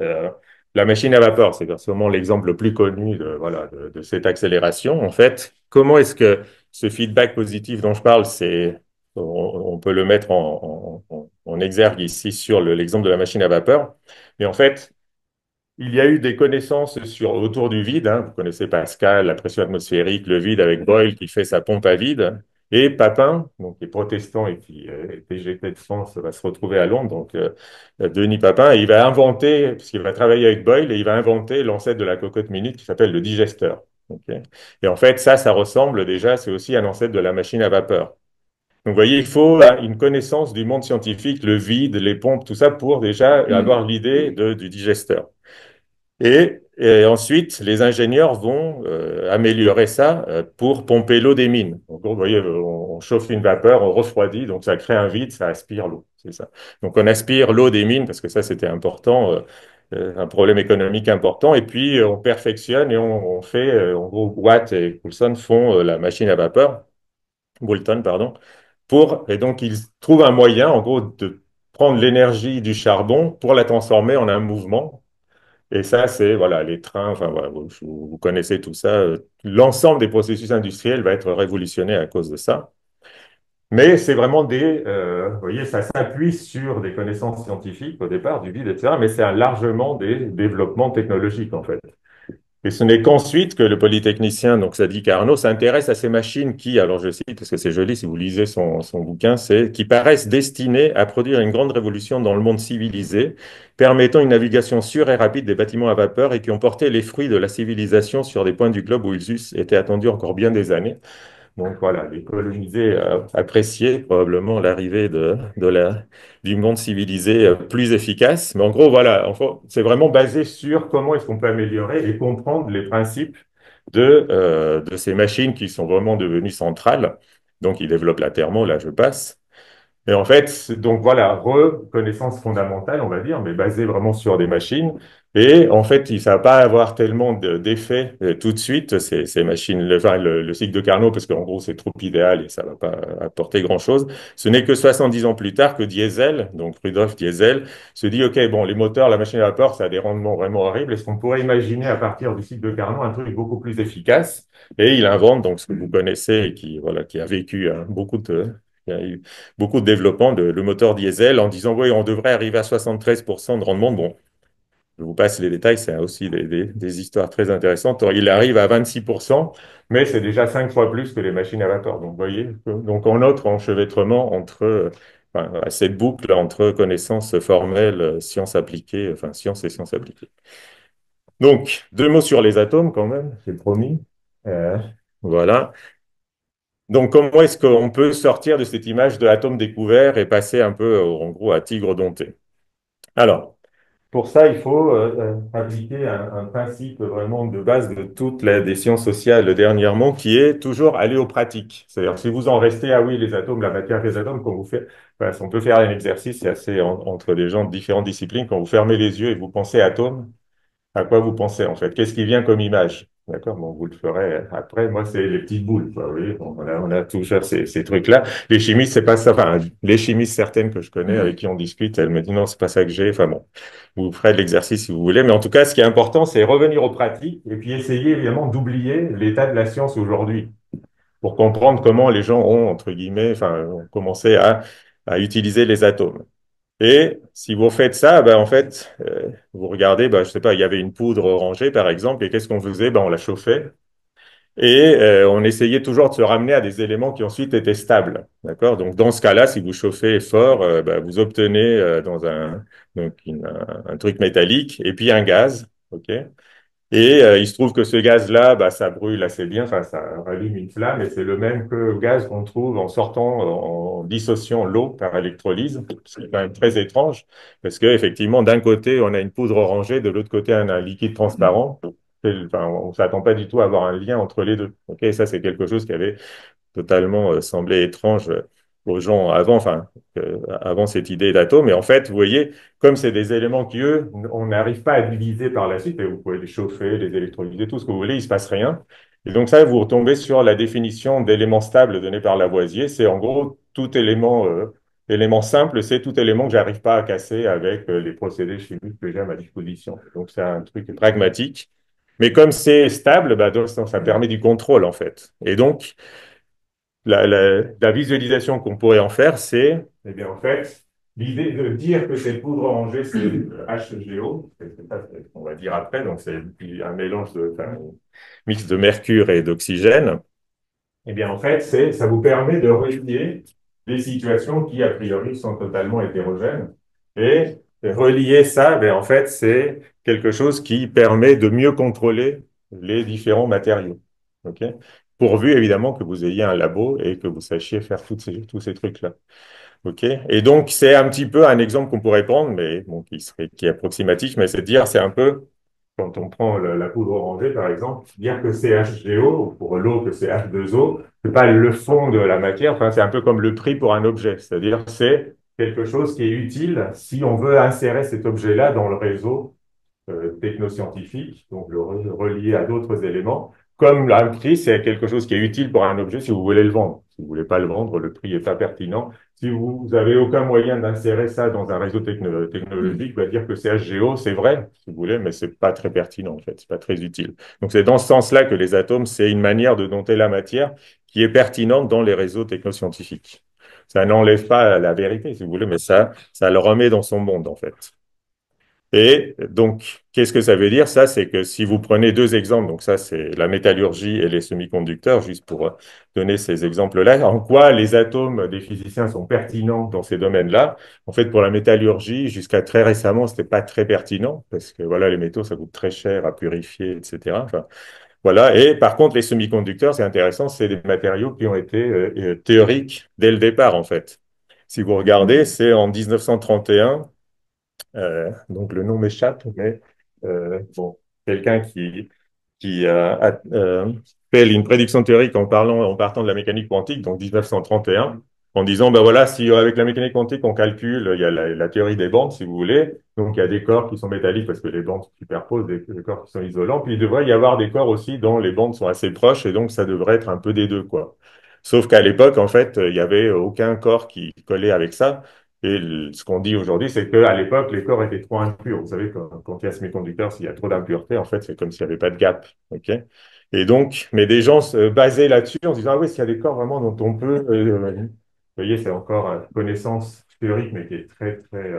la machine à vapeur. C'est sûrement l'exemple le plus connu voilà, de cette accélération. En fait, comment est-ce que ce feedback positif dont je parle, on peut le mettre en exergue ici sur l'exemple de la machine à vapeur. Mais en fait, il y a eu des connaissances autour du vide, hein. Vous connaissez Pascal, la pression atmosphérique, le vide avec Boyle qui fait sa pompe à vide. Et Papin, donc, qui est protestant et qui est éjecté de France, va se retrouver à Londres. Donc, Denis Papin, il va inventer, puisqu'il va travailler avec Boyle, et il va inventer l'ancêtre de la cocotte minute qui s'appelle le digesteur. Ok. Et en fait, ça ressemble déjà, c'est aussi un ancêtre de la machine à vapeur. Donc, vous voyez, il faut une connaissance du monde scientifique, le vide, les pompes, tout ça, pour déjà avoir l'idée du digesteur. Et ensuite, les ingénieurs vont améliorer ça pour pomper l'eau des mines. Donc, vous voyez, on chauffe une vapeur, on refroidit, donc ça crée un vide, ça aspire l'eau. C'est ça. Donc, on aspire l'eau des mines parce que ça, c'était important, un problème économique important. Et puis, on perfectionne et on fait, en gros, Watt et Coulson font la machine à vapeur, Boulton, pardon, et donc, ils trouvent un moyen, en gros, de prendre l'énergie du charbon pour la transformer en un mouvement. Et ça, c'est voilà, les trains, enfin, voilà, vous connaissez tout ça. L'ensemble des processus industriels va être révolutionné à cause de ça. Mais c'est vraiment vous voyez, ça s'appuie sur des connaissances scientifiques au départ, du vide, etc. Mais c'est largement des développements technologiques, en fait. Et ce n'est qu'ensuite que le polytechnicien, donc Sadi Carnot, s'intéresse à ces machines qui, alors je cite, parce que c'est joli si vous lisez son bouquin, c'est qui paraissent destinées à produire une grande révolution dans le monde civilisé, permettant une navigation sûre et rapide des bâtiments à vapeur et qui ont porté les fruits de la civilisation sur des points du globe où ils eussent été attendus encore bien des années. Donc voilà, les colonisés appréciaient probablement l'arrivée du monde civilisé plus efficace. Mais en gros, voilà, enfin, c'est vraiment basé sur comment est-ce qu'on peut améliorer et comprendre les principes de ces machines qui sont vraiment devenues centrales. Donc, ils développent la thermo, là je passe. Et en fait, donc voilà, reconnaissance fondamentale, on va dire, mais basée vraiment sur des machines. Et en fait, ça va pas avoir tellement d'effets tout de suite, ces machines, le cycle de Carnot, parce qu'en gros, c'est trop idéal et ça va pas apporter grand-chose. Ce n'est que 70 ans plus tard que Diesel, donc Rudolf Diesel, se dit, OK, bon, les moteurs, la machine à vapeur, ça a des rendements vraiment horribles. Est-ce qu'on pourrait imaginer à partir du cycle de Carnot un truc beaucoup plus efficace? Et il invente donc ce que vous connaissez et qui a vécu il y a eu beaucoup de développement le moteur diesel en disant, oui, on devrait arriver à 73% de rendement. Bon, je vous passe les détails, c'est aussi des histoires très intéressantes. Il arrive à 26%, mais c'est déjà 5 fois plus que les machines à vapeur. Donc, vous voyez, donc on note enchevêtrement entre enfin, à cette boucle entre connaissances formelles, sciences appliquées, enfin sciences et sciences appliquées. Donc, deux mots sur les atomes quand même, j'ai promis. Euh, voilà. Donc, comment est-ce qu'on peut sortir de cette image de l'atome découvert et passer un peu, en gros, à tigre dompté? Alors, pour ça, il faut appliquer un principe vraiment de base de toutes les sciences sociales dernièrement, qui est toujours aller aux pratiques. C'est-à-dire, si vous en restez, ah oui, les atomes, la matière, les atomes, quand vous faites, enfin, on peut faire un exercice, c'est assez entre des gens de différentes disciplines, quand vous fermez les yeux et vous pensez atomes, à quoi vous pensez en fait? Qu'est-ce qui vient comme image? D'accord? Bon, vous le ferez après. Moi, c'est les petites boules, quoi. Vous voyez, bon, on a toujours ces trucs-là. Les chimistes, c'est pas ça. Enfin, les chimistes certaines que je connais, avec qui on discute, elles me disent non, c'est pas ça que j'ai. Enfin bon, vous ferez de l'exercice si vous voulez. Mais en tout cas, ce qui est important, c'est revenir aux pratiques et puis essayer évidemment d'oublier l'état de la science aujourd'hui pour comprendre comment les gens ont, entre guillemets, enfin, ont commencé à utiliser les atomes. Et si vous faites ça, ben en fait, vous regardez, ben, je sais pas, il y avait une poudre orangée, par exemple, et qu'est-ce qu'on faisait? Ben, on la chauffait et on essayait toujours de se ramener à des éléments qui ensuite étaient stables. D'accord? Donc, dans ce cas-là, si vous chauffez fort, ben, vous obtenez dans un truc métallique et puis un gaz. OK? Et il se trouve que ce gaz-là, bah, ça brûle assez bien, enfin, ça rallume une flamme, et c'est le même que le gaz qu'on trouve en sortant, en dissociant l'eau par électrolyse. C'est quand même très étrange, parce que effectivement, d'un côté, on a une poudre orangée, de l'autre côté, on a un liquide transparent. Enfin, on ne s'attend pas du tout à avoir un lien entre les deux. Ok, et ça, c'est quelque chose qui avait totalement semblé étrange aux gens avant, enfin, avant cette idée d'atome. Et en fait, vous voyez, comme c'est des éléments qui, eux, on n'arrive pas à diviser par la suite, et vous pouvez les chauffer, les électrolyser, tout ce que vous voulez, il se passe rien. Et donc ça, vous retombez sur la définition d'élément stable donnée par Lavoisier. C'est en gros tout élément, élément simple, c'est tout élément que j'arrive pas à casser avec les procédés chimiques que j'ai à ma disposition. Donc c'est un truc pragmatique. Mais comme c'est stable, bah, donc, ça permet du contrôle, en fait. Et donc, la visualisation qu'on pourrait en faire, c'est, eh bien, en fait, l'idée de dire que cette poudre orangée, c'est HGO, c'est ça qu'on va dire après, donc c'est un mélange enfin, un mix de mercure et d'oxygène. Eh bien, en fait, ça vous permet de relier des situations qui, a priori, sont totalement hétérogènes. Et relier ça, ben, en fait, c'est quelque chose qui permet de mieux contrôler les différents matériaux. OK? Pourvu, évidemment, que vous ayez un labo et que vous sachiez faire tous ces trucs-là. OK? Et donc, c'est un petit peu un exemple qu'on pourrait prendre, mais bon, qui est approximatif, mais c'est de dire, c'est un peu quand on prend la poudre orangée, par exemple, dire que c'est HGO, ou pour l'eau que c'est H2O, c'est pas le fond de la matière, enfin, c'est un peu comme le prix pour un objet, c'est-à-dire c'est quelque chose qui est utile si on veut insérer cet objet-là dans le réseau technoscientifique, donc le relier à d'autres éléments. Comme un prix, c'est quelque chose qui est utile pour un objet si vous voulez le vendre. Si vous voulez pas le vendre, le prix est pas pertinent. Si vous avez aucun moyen d'insérer ça dans un réseau technologique, va dire que c'est HGO, c'est vrai, si vous voulez, mais c'est pas très pertinent, en fait. C'est pas très utile. Donc, c'est dans ce sens-là que les atomes, c'est une manière de dompter la matière qui est pertinente dans les réseaux technoscientifiques. Ça n'enlève pas la vérité, si vous voulez, mais ça le remet dans son monde, en fait. Et donc, qu'est-ce que ça veut dire? Ça, c'est que si vous prenez deux exemples, donc ça, c'est la métallurgie et les semi-conducteurs, juste pour donner ces exemples-là, en quoi les atomes des physiciens sont pertinents dans ces domaines-là. En fait, pour la métallurgie, jusqu'à très récemment, c'était pas très pertinent, parce que voilà, les métaux, ça coûte très cher à purifier, etc. Enfin, voilà. Et par contre, les semi-conducteurs, c'est intéressant, c'est des matériaux qui ont été théoriques dès le départ, en fait. Si vous regardez, c'est en 1931 donc le nom m'échappe, mais bon, quelqu'un qui a fait une prédiction théorique en partant de la mécanique quantique, donc 1931, en disant, ben voilà, si avec la mécanique quantique on calcule, il y a la théorie des bandes, si vous voulez, donc il y a des corps qui sont métalliques parce que les bandes se superposent, des corps qui sont isolants, puis il devrait y avoir des corps aussi dont les bandes sont assez proches, et donc ça devrait être un peu des deux, quoi. Sauf qu'à l'époque, en fait, il y avait aucun corps qui collait avec ça. Et ce qu'on dit aujourd'hui, c'est qu'à l'époque, les corps étaient trop impurs. Vous savez, quand il y a semi-conducteurs, s'il y a trop d'impuretés, en fait, c'est comme s'il n'y avait pas de gap. OK? Et donc, mais des gens se basaient là-dessus en se disant, ah oui, s'il y a des corps vraiment dont on peut, vous voyez, c'est encore une connaissance théorique, mais qui est très, très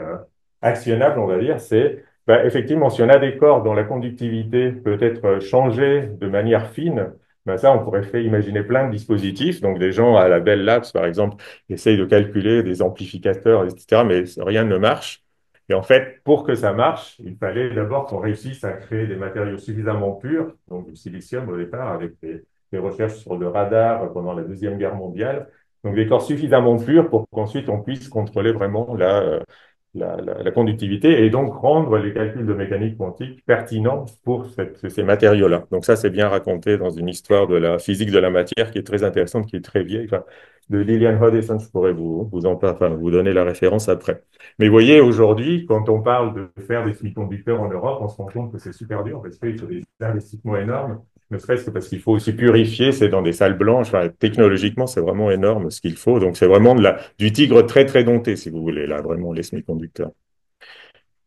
actionnable, on va dire, c'est, bah, effectivement, si on a des corps dont la conductivité peut être changée de manière fine, Ben ça, on pourrait faire imaginer plein de dispositifs. Donc, des gens à la Bell Labs, par exemple, essayent de calculer des amplificateurs, etc., mais rien ne marche. Et en fait, pour que ça marche, il fallait d'abord qu'on réussisse à créer des matériaux suffisamment purs, donc du silicium au départ, avec des recherches sur le radar pendant la Deuxième Guerre mondiale. Donc, des corps suffisamment purs pour qu'ensuite on puisse contrôler vraiment la conductivité et donc rendre les calculs de mécanique quantique pertinents pour ces matériaux-là. Donc ça, c'est bien raconté dans une histoire de la physique de la matière qui est très intéressante, qui est très vieille. Enfin, de Lilian Hodgson, je pourrais vous donner la référence après. Mais vous voyez, aujourd'hui, quand on parle de faire des semi-conducteurs en Europe, on se rend compte que c'est super dur parce qu'il faut des investissements énormes, ne serait-ce que parce qu'il faut aussi purifier, c'est dans des salles blanches. Enfin, technologiquement, c'est vraiment énorme ce qu'il faut. Donc, c'est vraiment du tigre très, très dompté, si vous voulez, là, vraiment, les semi-conducteurs.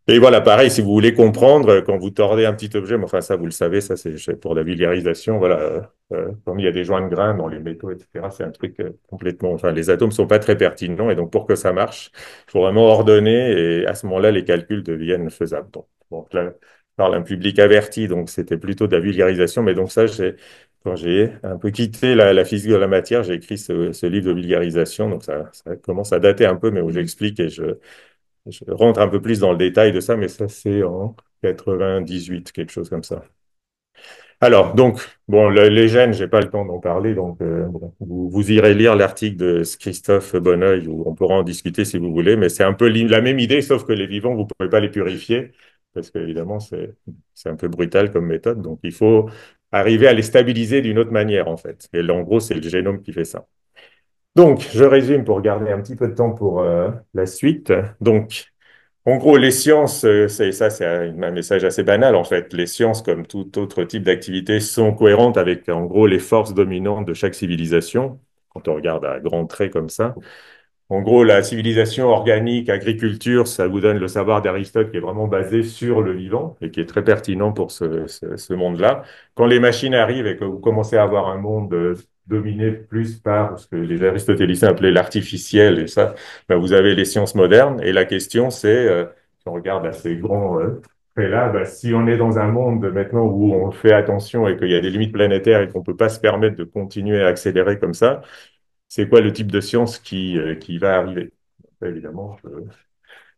Et voilà, pareil, si vous voulez comprendre, quand vous tordez un petit objet, mais enfin, ça, vous le savez, ça, c'est pour la vulgarisation, voilà, comme il y a des joints de grains dans les métaux, etc., c'est un truc complètement, enfin, les atomes sont pas très pertinents, et donc, pour que ça marche, il faut vraiment ordonner, et à ce moment-là, les calculs deviennent faisables. Donc là, je parle à un public averti, donc c'était plutôt de la vulgarisation, mais donc ça, quand j'ai un peu quitté la physique de la matière, j'ai écrit ce livre de vulgarisation, donc ça commence à dater un peu, mais où j'explique et je rentre un peu plus dans le détail de ça, mais ça, c'est en 98, quelque chose comme ça. Alors, donc, bon, les gènes, j'ai pas le temps d'en parler, donc bon, vous irez lire l'article de Christophe Bonneuil, où on pourra en discuter si vous voulez, mais c'est un peu la même idée, sauf que les vivants, vous pouvez pas les purifier, parce qu'évidemment, c'est un peu brutal comme méthode, donc il faut arriver à les stabiliser d'une autre manière, en fait. Et là, en gros, c'est le génome qui fait ça. Donc, je résume pour garder un petit peu de temps pour la suite. Donc, en gros, les sciences, c'est un message assez banal en fait. Les sciences, comme tout autre type d'activité, sont cohérentes avec en gros les forces dominantes de chaque civilisation. Quand on regarde à grands traits comme ça. En gros, la civilisation organique, agriculture, ça vous donne le savoir d'Aristote qui est vraiment basé sur le vivant et qui est très pertinent pour ce monde-là. Quand les machines arrivent et que vous commencez à avoir un monde dominé plus par ce que les aristotéliciens appelaient l'artificiel et ça, ben, vous avez les sciences modernes. Et la question, c'est, si on regarde à ces grands traits-là, ben, si on est dans un monde maintenant où on fait attention et qu'il y a des limites planétaires et qu'on ne peut pas se permettre de continuer à accélérer comme ça, c'est quoi le type de science qui va arriver? Évidemment,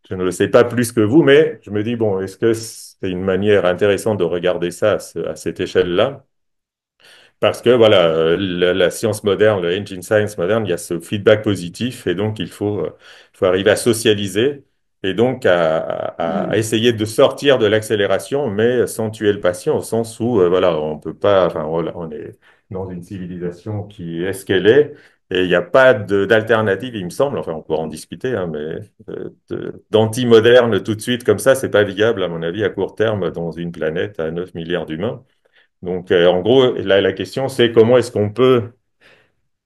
je ne le sais pas plus que vous, mais je me dis, bon, est-ce que c'est une manière intéressante de regarder ça à cette échelle-là? Parce que voilà, la science moderne, le engine science moderne, il y a ce feedback positif et donc il faut arriver à socialiser et donc à essayer de sortir de l'accélération, mais sans tuer le patient, au sens où voilà, on peut pas, enfin voilà, on est dans une civilisation qui est ce qu'elle est et il n'y a pas d'alternative, il me semble. Enfin, on pourra en discuter, hein, mais d'anti-moderne tout de suite comme ça, c'est pas viable à mon avis à court terme dans une planète à 9 milliards d'humains. Donc, en gros, la question, c'est comment est-ce qu'on peut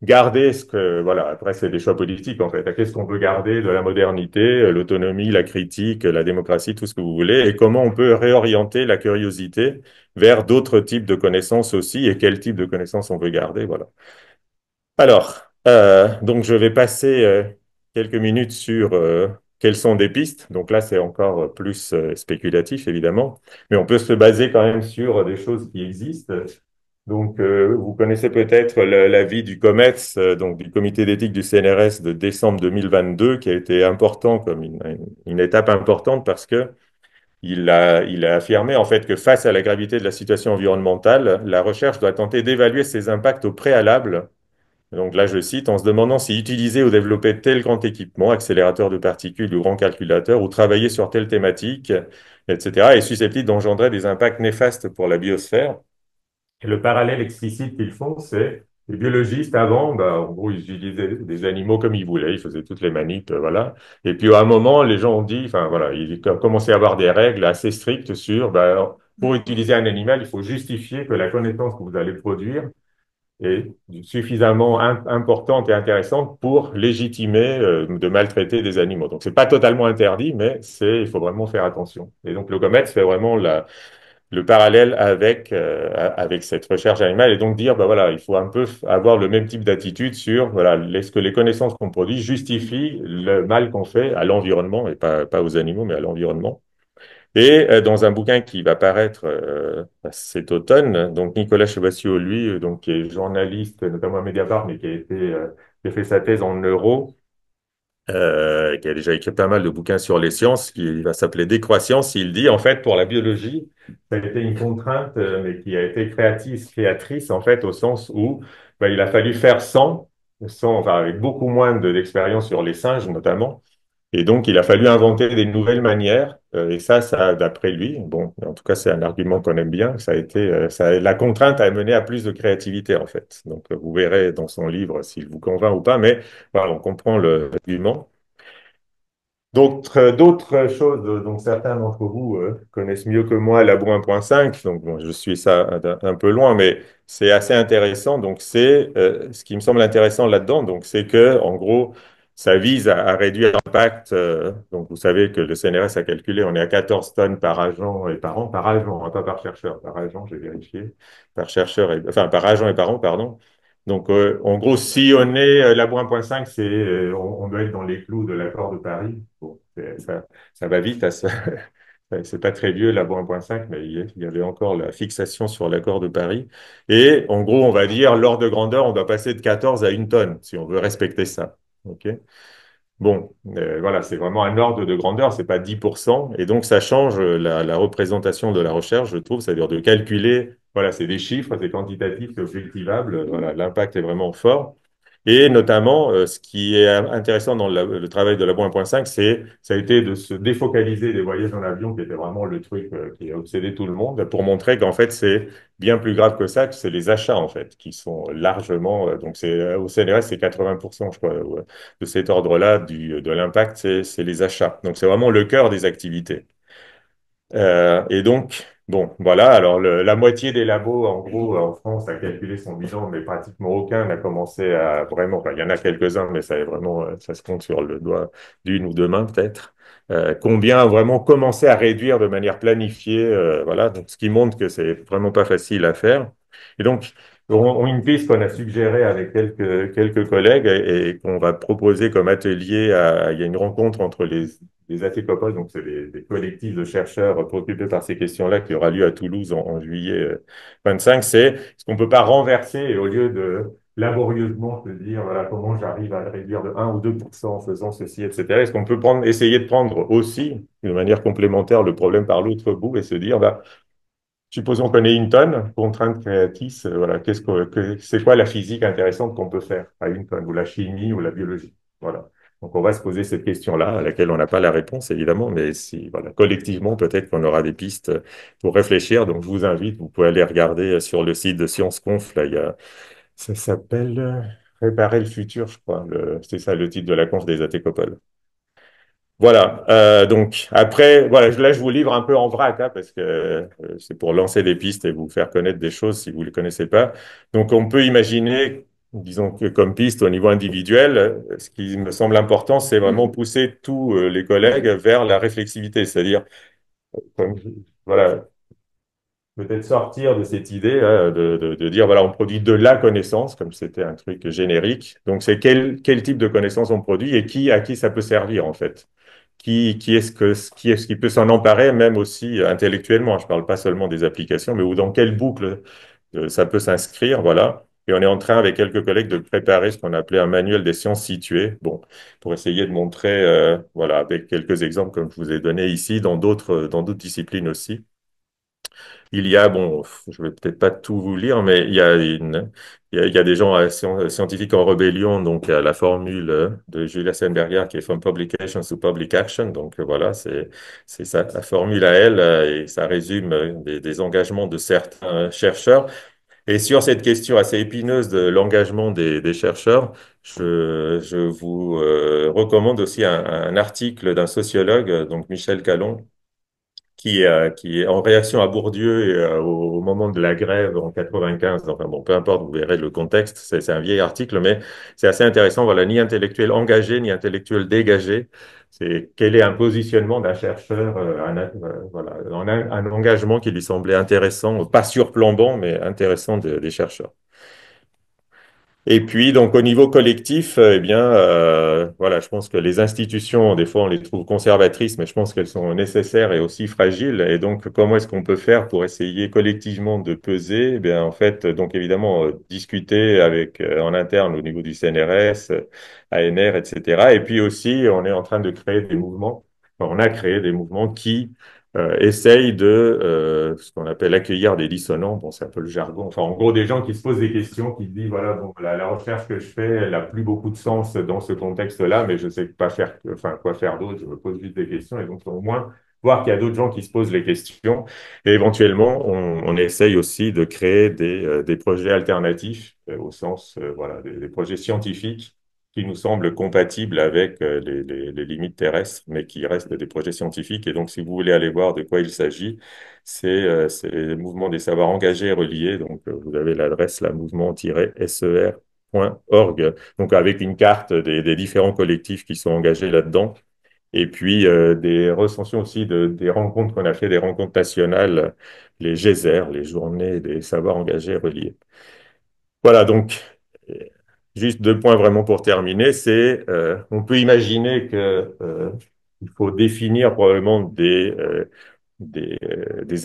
garder voilà, après, c'est des choix politiques, en fait. Qu'est-ce qu'on peut garder de la modernité, l'autonomie, la critique, la démocratie, tout ce que vous voulez, et comment on peut réorienter la curiosité vers d'autres types de connaissances aussi, et quel type de connaissances on veut garder, voilà. Alors, donc je vais passer quelques minutes sur quelles sont des pistes. Donc là, c'est encore plus spéculatif, évidemment, mais on peut se baser quand même sur des choses qui existent. Donc, vous connaissez peut-être l'avis du COMETS, donc du comité d'éthique du CNRS de décembre 2022, qui a été important comme une étape importante parce que il a affirmé en fait que face à la gravité de la situation environnementale, la recherche doit tenter d'évaluer ses impacts au préalable. Donc là, je cite, en se demandant si utiliser ou développer tel grand équipement, accélérateur de particules ou grand calculateur, ou travailler sur telle thématique, etc., est susceptible d'engendrer des impacts néfastes pour la biosphère. Et le parallèle explicite qu'ils font, c'est les biologistes avant, bah, en gros, ils utilisaient des animaux comme ils voulaient, ils faisaient toutes les manips, voilà. Et puis à un moment, les gens ont dit, enfin voilà, ils commençaient à avoir des règles assez strictes sur, bah, alors, pour utiliser un animal, il faut justifier que la connaissance que vous allez produire est suffisamment importante et intéressante pour légitimer de maltraiter des animaux. Donc c'est pas totalement interdit, mais il faut vraiment faire attention. Et donc le COMETS fait vraiment le parallèle avec cette recherche animale et donc dire, ben voilà, il faut un peu avoir le même type d'attitude sur, voilà, est-ce que les connaissances qu'on produit justifient le mal qu'on fait à l'environnement et pas aux animaux, mais à l'environnement. Et dans un bouquin qui va paraître cet automne, donc Nicolas Chevassiot, lui, donc, qui est journaliste, notamment à Mediapart, mais qui a fait sa thèse en neuro, qui a déjà écrit pas mal de bouquins sur les sciences, qui va s'appeler Décroissance. Il dit, en fait, pour la biologie, ça a été une contrainte, mais qui a été créatrice, en fait, au sens où ben, il a fallu faire enfin, avec beaucoup moins d'expérience sur les singes, notamment. Et donc, il a fallu inventer des nouvelles manières. Et ça, d'après lui, bon, en tout cas, c'est un argument qu'on aime bien. Ça a été, la contrainte a mené à plus de créativité, en fait. Donc, vous verrez dans son livre s'il vous convainc ou pas, mais voilà, on comprend l'argument. D'autres choses, donc certains d'entre vous connaissent mieux que moi Labo 1.5, donc bon, je suis ça un peu loin, mais c'est assez intéressant. Donc c'est ce qui me semble intéressant là-dedans, donc c'est que en gros, ça vise à réduire l'impact. Donc vous savez que le CNRS a calculé, on est à 14 tonnes par agent et par an, par agent, hein, pas par chercheur, par agent, j'ai vérifié, par chercheur, enfin par agent et par an, pardon. Donc, en gros, si on est Labo 1.5, on doit être dans les clous de l'accord de Paris. Bon, ça va vite. C'est pas très vieux, Labo 1.5, mais il y avait encore la fixation sur l'accord de Paris. Et en gros, on va dire, l'ordre de grandeur, on doit passer de 14 à 1 tonne, si on veut respecter ça. OK? Bon, voilà, c'est vraiment un ordre de grandeur, c'est pas 10%. Et donc, ça change la représentation de la recherche, je trouve, c'est-à-dire de calculer, voilà, c'est des chiffres, c'est quantitatif, c'est objectivable, voilà, l'impact est vraiment fort. Et notamment, ce qui est intéressant dans le travail de Labo 1.5, ça a été de se défocaliser des voyages en avion, qui était vraiment le truc qui a obsédé tout le monde, pour montrer qu'en fait, c'est bien plus grave que ça, que c'est les achats, en fait, qui sont largement, donc au CNRS, c'est 80%, je crois, de cet ordre-là, de l'impact, c'est les achats. Donc, c'est vraiment le cœur des activités. Et donc, bon, voilà. Alors, la moitié des labos, en gros, en France, a calculé son bilan, mais pratiquement aucun n'a commencé à vraiment. Enfin, il y en a quelques-uns, mais ça est vraiment, ça se compte sur le doigt d'une ou deux mains, peut-être. Combien a vraiment commencé à réduire de manière planifiée, voilà. Donc, ce qui montre que c'est vraiment pas facile à faire. Et donc, une piste qu'on a suggérée avec quelques collègues et qu'on va proposer comme atelier. Il y a une rencontre entre les ATCOPOL, donc c'est des collectifs de chercheurs préoccupés par ces questions-là qui aura lieu à Toulouse en juillet 25, c'est est-ce qu'on ne peut pas renverser et au lieu de laborieusement se dire voilà comment j'arrive à réduire de 1 ou 2% en faisant ceci, etc. Est-ce qu'on peut essayer de prendre aussi de manière complémentaire le problème par l'autre bout et se dire bah, supposons qu'on ait 1 tonne, contrainte créatrice, voilà, c'est quoi la physique intéressante qu'on peut faire à 1 tonne, ou la chimie, ou la biologie. Voilà. Donc, on va se poser cette question-là, à laquelle on n'a pas la réponse, évidemment, mais si, voilà, collectivement, peut-être qu'on aura des pistes pour réfléchir. Donc, je vous invite, vous pouvez aller regarder sur le site de Sciences Conf, là, ça s'appelle Réparer le futur, je crois. C'est ça le titre de la conf des ATCOPOL. Voilà, donc après, voilà, là je vous livre un peu en vrac, hein, parce que c'est pour lancer des pistes et vous faire connaître des choses si vous ne les connaissez pas. Donc on peut imaginer, disons que comme piste au niveau individuel, ce qui me semble important, c'est vraiment pousser tous les collègues vers la réflexivité, c'est-à-dire, comme, voilà, peut-être sortir de cette idée de dire, voilà, on produit de la connaissance, comme c'était un truc générique. Donc c'est quel type de connaissance on produit et à qui ça peut servir en fait. Qui est-ce qui peut s'en emparer, même aussi intellectuellement. Je ne parle pas seulement des applications, mais ou dans quelle boucle ça peut s'inscrire, voilà. Et on est en train, avec quelques collègues, de préparer ce qu'on appelait un manuel des sciences situées, bon, pour essayer de montrer, voilà, avec quelques exemples comme je vous ai donné ici, dans d'autres disciplines aussi. Il y a, bon, je vais peut-être pas tout vous lire, mais il y a des gens scientifiques en rébellion, donc il y a la formule de Julia Steinberger qui est From Publication to Public Action. Donc voilà, c'est ça, la formule à elle, et ça résume des engagements de certains chercheurs. Et sur cette question assez épineuse de l'engagement des chercheurs, je vous recommande aussi un article d'un sociologue, donc Michel Calon, qui est en réaction à Bourdieu et, au moment de la grève en 95. Enfin bon, peu importe, vous verrez le contexte, c'est un vieil article, mais c'est assez intéressant. Voilà, ni intellectuel engagé, ni intellectuel dégagé. C'est quel est un positionnement d'un chercheur, voilà, un engagement qui lui semblait intéressant, pas surplombant, mais intéressant des chercheurs. Et puis, donc, au niveau collectif, eh bien, voilà, je pense que les institutions, des fois, on les trouve conservatrices, mais je pense qu'elles sont nécessaires et aussi fragiles. Et donc, comment est-ce qu'on peut faire pour essayer collectivement de peser? Eh bien, en fait, donc, évidemment, discuter avec, en interne au niveau du CNRS, ANR, etc. Et puis aussi, on est en train de créer des mouvements. Enfin, on a créé des mouvements qui essaye de ce qu'on appelle accueillir des dissonants. Bon, c'est un peu le jargon. Enfin, en gros, des gens qui se posent des questions, qui se disent, voilà, donc la recherche que je fais, elle n'a plus beaucoup de sens dans ce contexte-là, mais je ne sais pas faire, enfin, quoi faire d'autre. Je me pose juste des questions. Et donc, au moins, voir qu'il y a d'autres gens qui se posent les questions. Et éventuellement, on essaye aussi de créer des projets alternatifs, au sens, voilà, des projets scientifiques qui nous semblent compatibles avec les limites terrestres, mais qui restent des projets scientifiques. Et donc, si vous voulez aller voir de quoi il s'agit, c'est le mouvement des savoirs engagés et reliés. Donc, vous avez l'adresse, là, mouvement-ser.org, donc avec une carte des différents collectifs qui sont engagés là-dedans. Et puis, des recensions aussi des rencontres qu'on a fait, des rencontres nationales, les GESER, les journées des savoirs engagés et reliés. Voilà, donc, euh, juste deux points vraiment pour terminer, on peut imaginer que il faut définir probablement des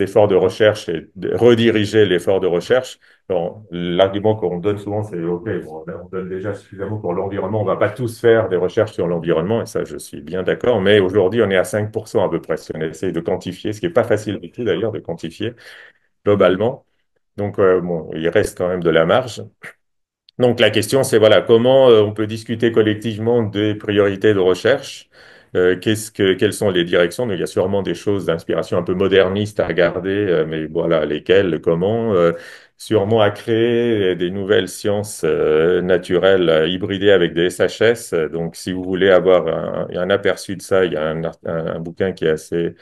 efforts de recherche et rediriger l'effort de recherche. L'argument qu'on donne souvent, c'est OK, bon, on donne déjà suffisamment pour l'environnement, on ne va pas tous faire des recherches sur l'environnement, et ça, je suis bien d'accord, mais aujourd'hui, on est à 5% à peu près, si on essaye de quantifier, ce qui n'est pas facile du tout d'ailleurs de quantifier globalement. Donc, bon, il reste quand même de la marge. Donc la question, c'est voilà, comment on peut discuter collectivement des priorités de recherche, quelles sont les directions. Donc, il y a sûrement des choses d'inspiration un peu moderniste à regarder, mais voilà, lesquelles, comment, sûrement à créer des nouvelles sciences naturelles hybridées avec des SHS. Donc, si vous voulez avoir un aperçu de ça, il y a un bouquin qui est assez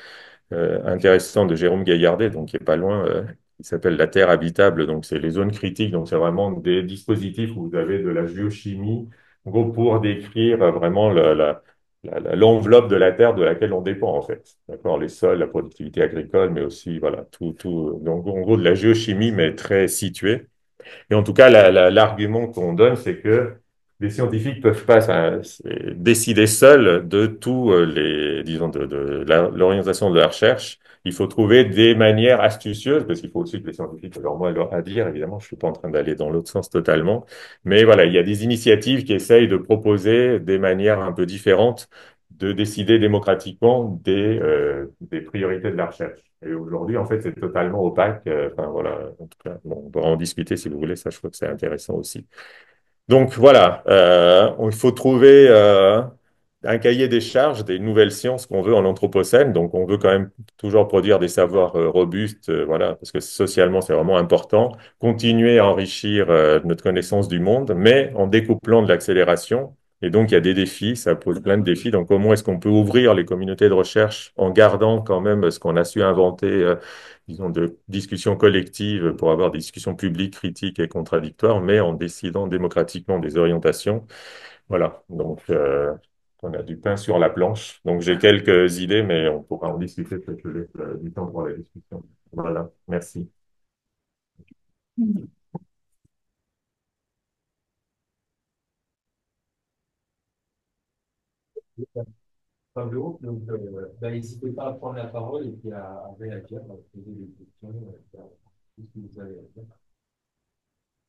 intéressant de Jérôme Gaillardet, donc qui est pas loin, qui s'appelle La Terre habitable. Donc, c'est les zones critiques. Donc, c'est vraiment des dispositifs où vous avez de la géochimie, en gros, pour décrire vraiment l'enveloppe de la Terre de laquelle on dépend, en fait. D'accord? Les sols, la productivité agricole, mais aussi, voilà, tout. Donc, en gros, de la géochimie, mais très située. Et en tout cas, l'argument qu'on donne, c'est que les scientifiques ne peuvent pas décider seuls de tout disons, de l'orientation de la recherche. Il faut trouver des manières astucieuses, parce qu'il faut aussi que les scientifiques aient leur mot à dire, évidemment. Je suis pas en train d'aller dans l'autre sens totalement. Mais voilà, il y a des initiatives qui essayent de proposer des manières un peu différentes de décider démocratiquement des priorités de la recherche. Et aujourd'hui, en fait, c'est totalement opaque. Enfin, voilà, en tout cas, bon, on pourra en discuter si vous voulez, ça, je trouve que c'est intéressant aussi. Donc, voilà, il faut trouver un cahier des charges des nouvelles sciences qu'on veut en anthropocène. Donc, on veut quand même toujours produire des savoirs robustes, voilà, parce que socialement, c'est vraiment important. Continuer à enrichir notre connaissance du monde, mais en découplant de l'accélération. Et donc, il y a des défis, ça pose plein de défis. Donc, comment est-ce qu'on peut ouvrir les communautés de recherche en gardant quand même ce qu'on a su inventer, disons, de discussions collectives pour avoir des discussions publiques, critiques et contradictoires, mais en décidant démocratiquement des orientations. Voilà, donc on a du pain sur la planche. Donc j'ai quelques idées, mais on pourra en discuter peut-être du temps pour la discussion. Voilà, merci. Pablo, donc n'hésitez pas à prendre la parole et puis à réagir, à poser des questions, à tout ce que vous avez à dire.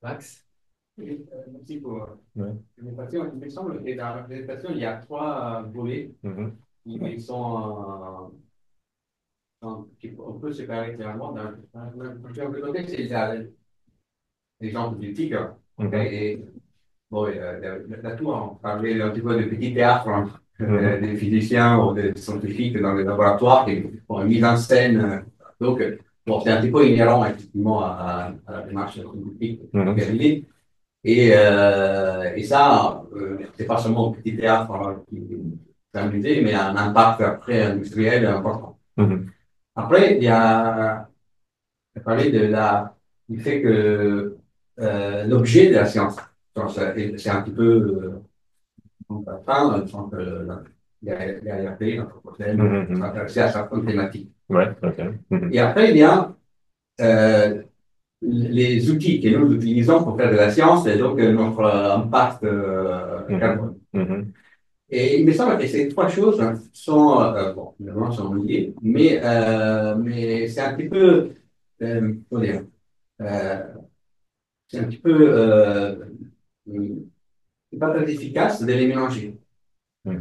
Max? Oui, merci pour Ouais. l'invitation. Il me semble que dans la présentation, il y a trois volets Mhm. qui sont, on peut séparer clairement dans le contexte, il y a les gens politiques. Mhm. Et bon, là-dessus, on parlait un petit peu de petit théâtre, des physiciens ou des scientifiques dans les laboratoires qui ont une mise en scène. Donc, bon, c'est un petit peu inhérent effectivement à la démarche scientifique Mhm. et ça, c'est pas seulement un petit théâtre qui est amusé, mais un impact après industriel important. Mhm. Après, il a parlé du fait que l'objet de la science, c'est un petit peu à la fin, je pense que l'ARP, l'anthropocène, Mhm. s'intéressait à certaines thématiques. Ouais, ok. Mhm. Et après, il y a les outils que nous utilisons pour faire de la science et donc notre impact carbone. Et il me semble que ces trois choses sont, bon, évidemment, sont liées, mais c'est un petit peu, comment dire, euh, c'est un petit peu, c'est pas très efficace de les mélanger. Dans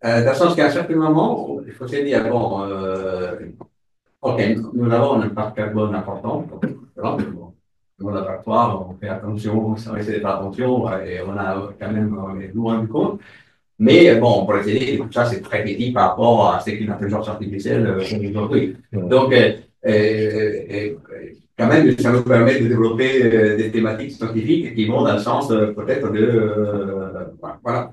le sens qu'à un certain moment, il faut se dire, bon, ok, nous avons un impact carbone important, voilà, mais bon, dans le laboratoire, on fait attention, on essaie de faire attention, et on a quand même, on est nous rendu compte. Mais bon, pour les aider, tout ça, c'est très petit par rapport à ce qu'une intelligence artificielle fait aujourd'hui. Donc, quand même, ça nous permet de développer des thématiques scientifiques qui vont dans le sens peut-être de... voilà.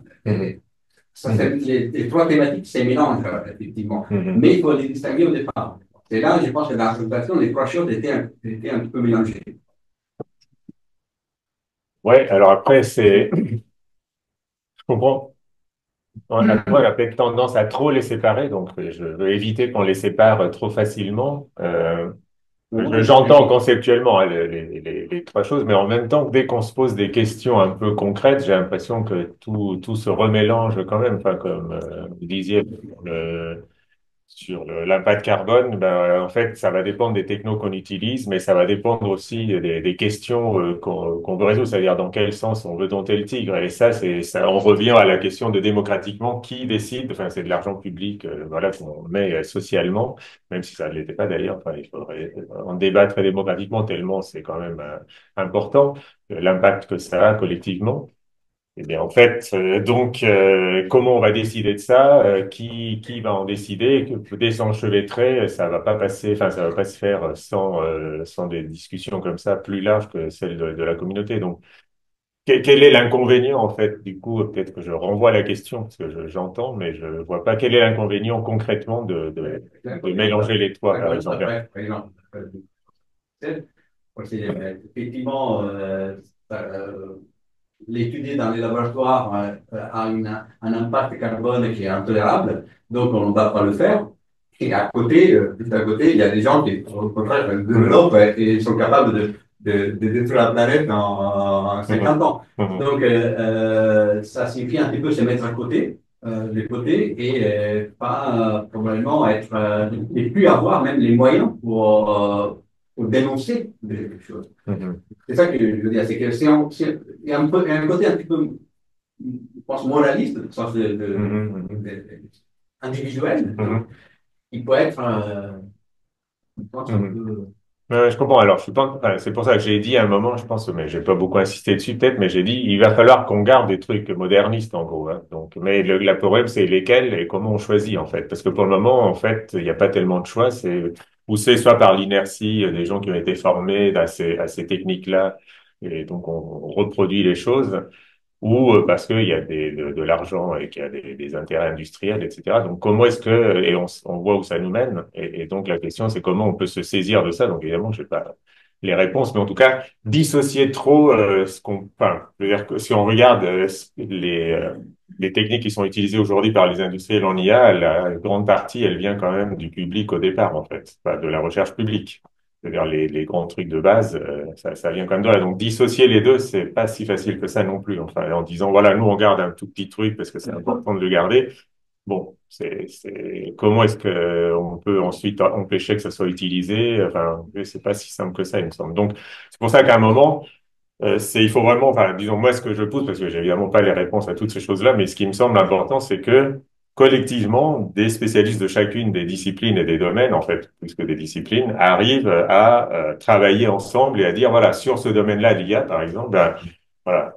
Ça, les trois thématiques, c'est mélange, effectivement. Mais il faut les distinguer au départ. C'est là, je pense que dans la présentation, les trois choses étaient un petit peu mélangées. Ouais, alors après, je comprends. On a peut-être tendance à trop les séparer, donc je veux éviter qu'on les sépare trop facilement. J'entends conceptuellement hein, les trois choses, mais en même temps, dès qu'on se pose des questions un peu concrètes, j'ai l'impression que tout se remélange quand même. Enfin, comme vous disiez, l'impact carbone, ben, en fait, ça va dépendre des technos qu'on utilise, mais ça va dépendre aussi des questions qu'on veut résoudre, c'est-à-dire dans quel sens on veut dompter le tigre. Et ça, on revient à la question de démocratiquement qui décide. Enfin, c'est de l'argent public, voilà, qu'on met socialement, même si ça ne l'était pas d'ailleurs. Enfin, il faudrait en débattre très démocratiquement tellement c'est quand même important l'impact que ça a collectivement. Eh bien, en fait, comment on va décider de ça? Qui va en décider? Désenchevêtrer, ça va pas passer, enfin, ça va pas se faire sans des discussions comme ça plus larges que celles de la communauté. Donc, quel est l'inconvénient, en fait? Du coup, peut-être que je renvoie la question, parce que j'entends, mais je vois pas quel est l'inconvénient concrètement de mélanger les trois, par exemple. Par exemple, effectivement, l'étudier dans les laboratoires a un impact carbone qui est intolérable, donc on ne va pas le faire. Et à côté, juste à côté, il y a des gens qui, au contraire, développent et sont capables de détruire la planète en 50 ans. Donc, ça signifie un petit peu se mettre à côté, les côtés, et pas probablement être, et plus avoir même les moyens pour dénoncer des choses. C'est ça que je veux dire, c'est que il y a un côté un petit peu, je pense, moraliste, au sens individuel, qui peut être, je pense, un peu... Je comprends. Alors, je pense, enfin, c'est pour ça que j'ai dit à un moment, je pense, mais j'ai pas beaucoup insisté dessus peut-être, mais j'ai dit, il va falloir qu'on garde des trucs modernistes en gros. Hein. Donc, mais le problème, c'est lesquels et comment on choisit en fait, parce que pour le moment, en fait, il n'y a pas tellement de choix. C'est poussé soit par l'inertie des gens qui ont été formés à ces techniques-là, et donc on reproduit les choses ou parce qu'il y a de l'argent et qu'il y a des intérêts industriels, etc. Donc, comment est-ce que, et on voit où ça nous mène, et donc la question, c'est comment on peut se saisir de ça. Donc, évidemment, je sais pas les réponses, mais en tout cas, dissocier trop enfin, je veux dire que si on regarde les techniques qui sont utilisées aujourd'hui par les industriels en IA, la grande partie, elle vient quand même du public au départ, en fait, pas de la recherche publique. C'est-à-dire les grands trucs de base, ça vient quand même de là. Donc dissocier les deux, c'est pas si facile que ça non plus. Enfin, en disant voilà, nous on garde un tout petit truc parce que c'est important de le garder. Bon, comment est-ce que on peut ensuite empêcher que ça soit utilisé? Enfin, c'est pas si simple que ça, il me semble. Donc c'est pour ça qu'à un moment, il faut vraiment, enfin, disons, moi, ce que je pousse, parce que j'ai évidemment pas les réponses à toutes ces choses-là, mais ce qui me semble important, c'est que collectivement, des spécialistes de chacune des disciplines et des domaines, en fait, plus que des disciplines, arrivent à travailler ensemble et à dire, voilà, sur ce domaine-là, l'IA, par exemple, ben, voilà,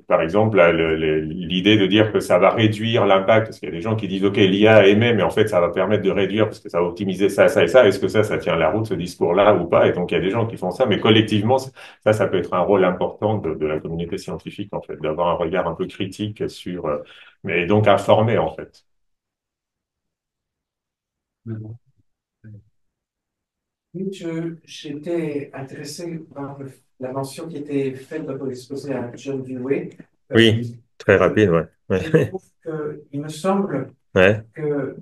par exemple, là, l'idée de dire que ça va réduire l'impact, parce qu'il y a des gens qui disent, OK, l'IA émet, mais en fait, ça va permettre de réduire parce que ça va optimiser ça, ça et ça. Est-ce que ça tient la route, ce discours-là ou pas? Et donc, il y a des gens qui font ça, mais collectivement, ça peut être un rôle important de la communauté scientifique, en fait, d'avoir un regard un peu critique sur, mais donc informé, en fait. Oui, j'étais intéressé par la mention qui était faite dans l'exposé à John Dewey. Oui, très rapide, ouais. Il me semble Ouais. que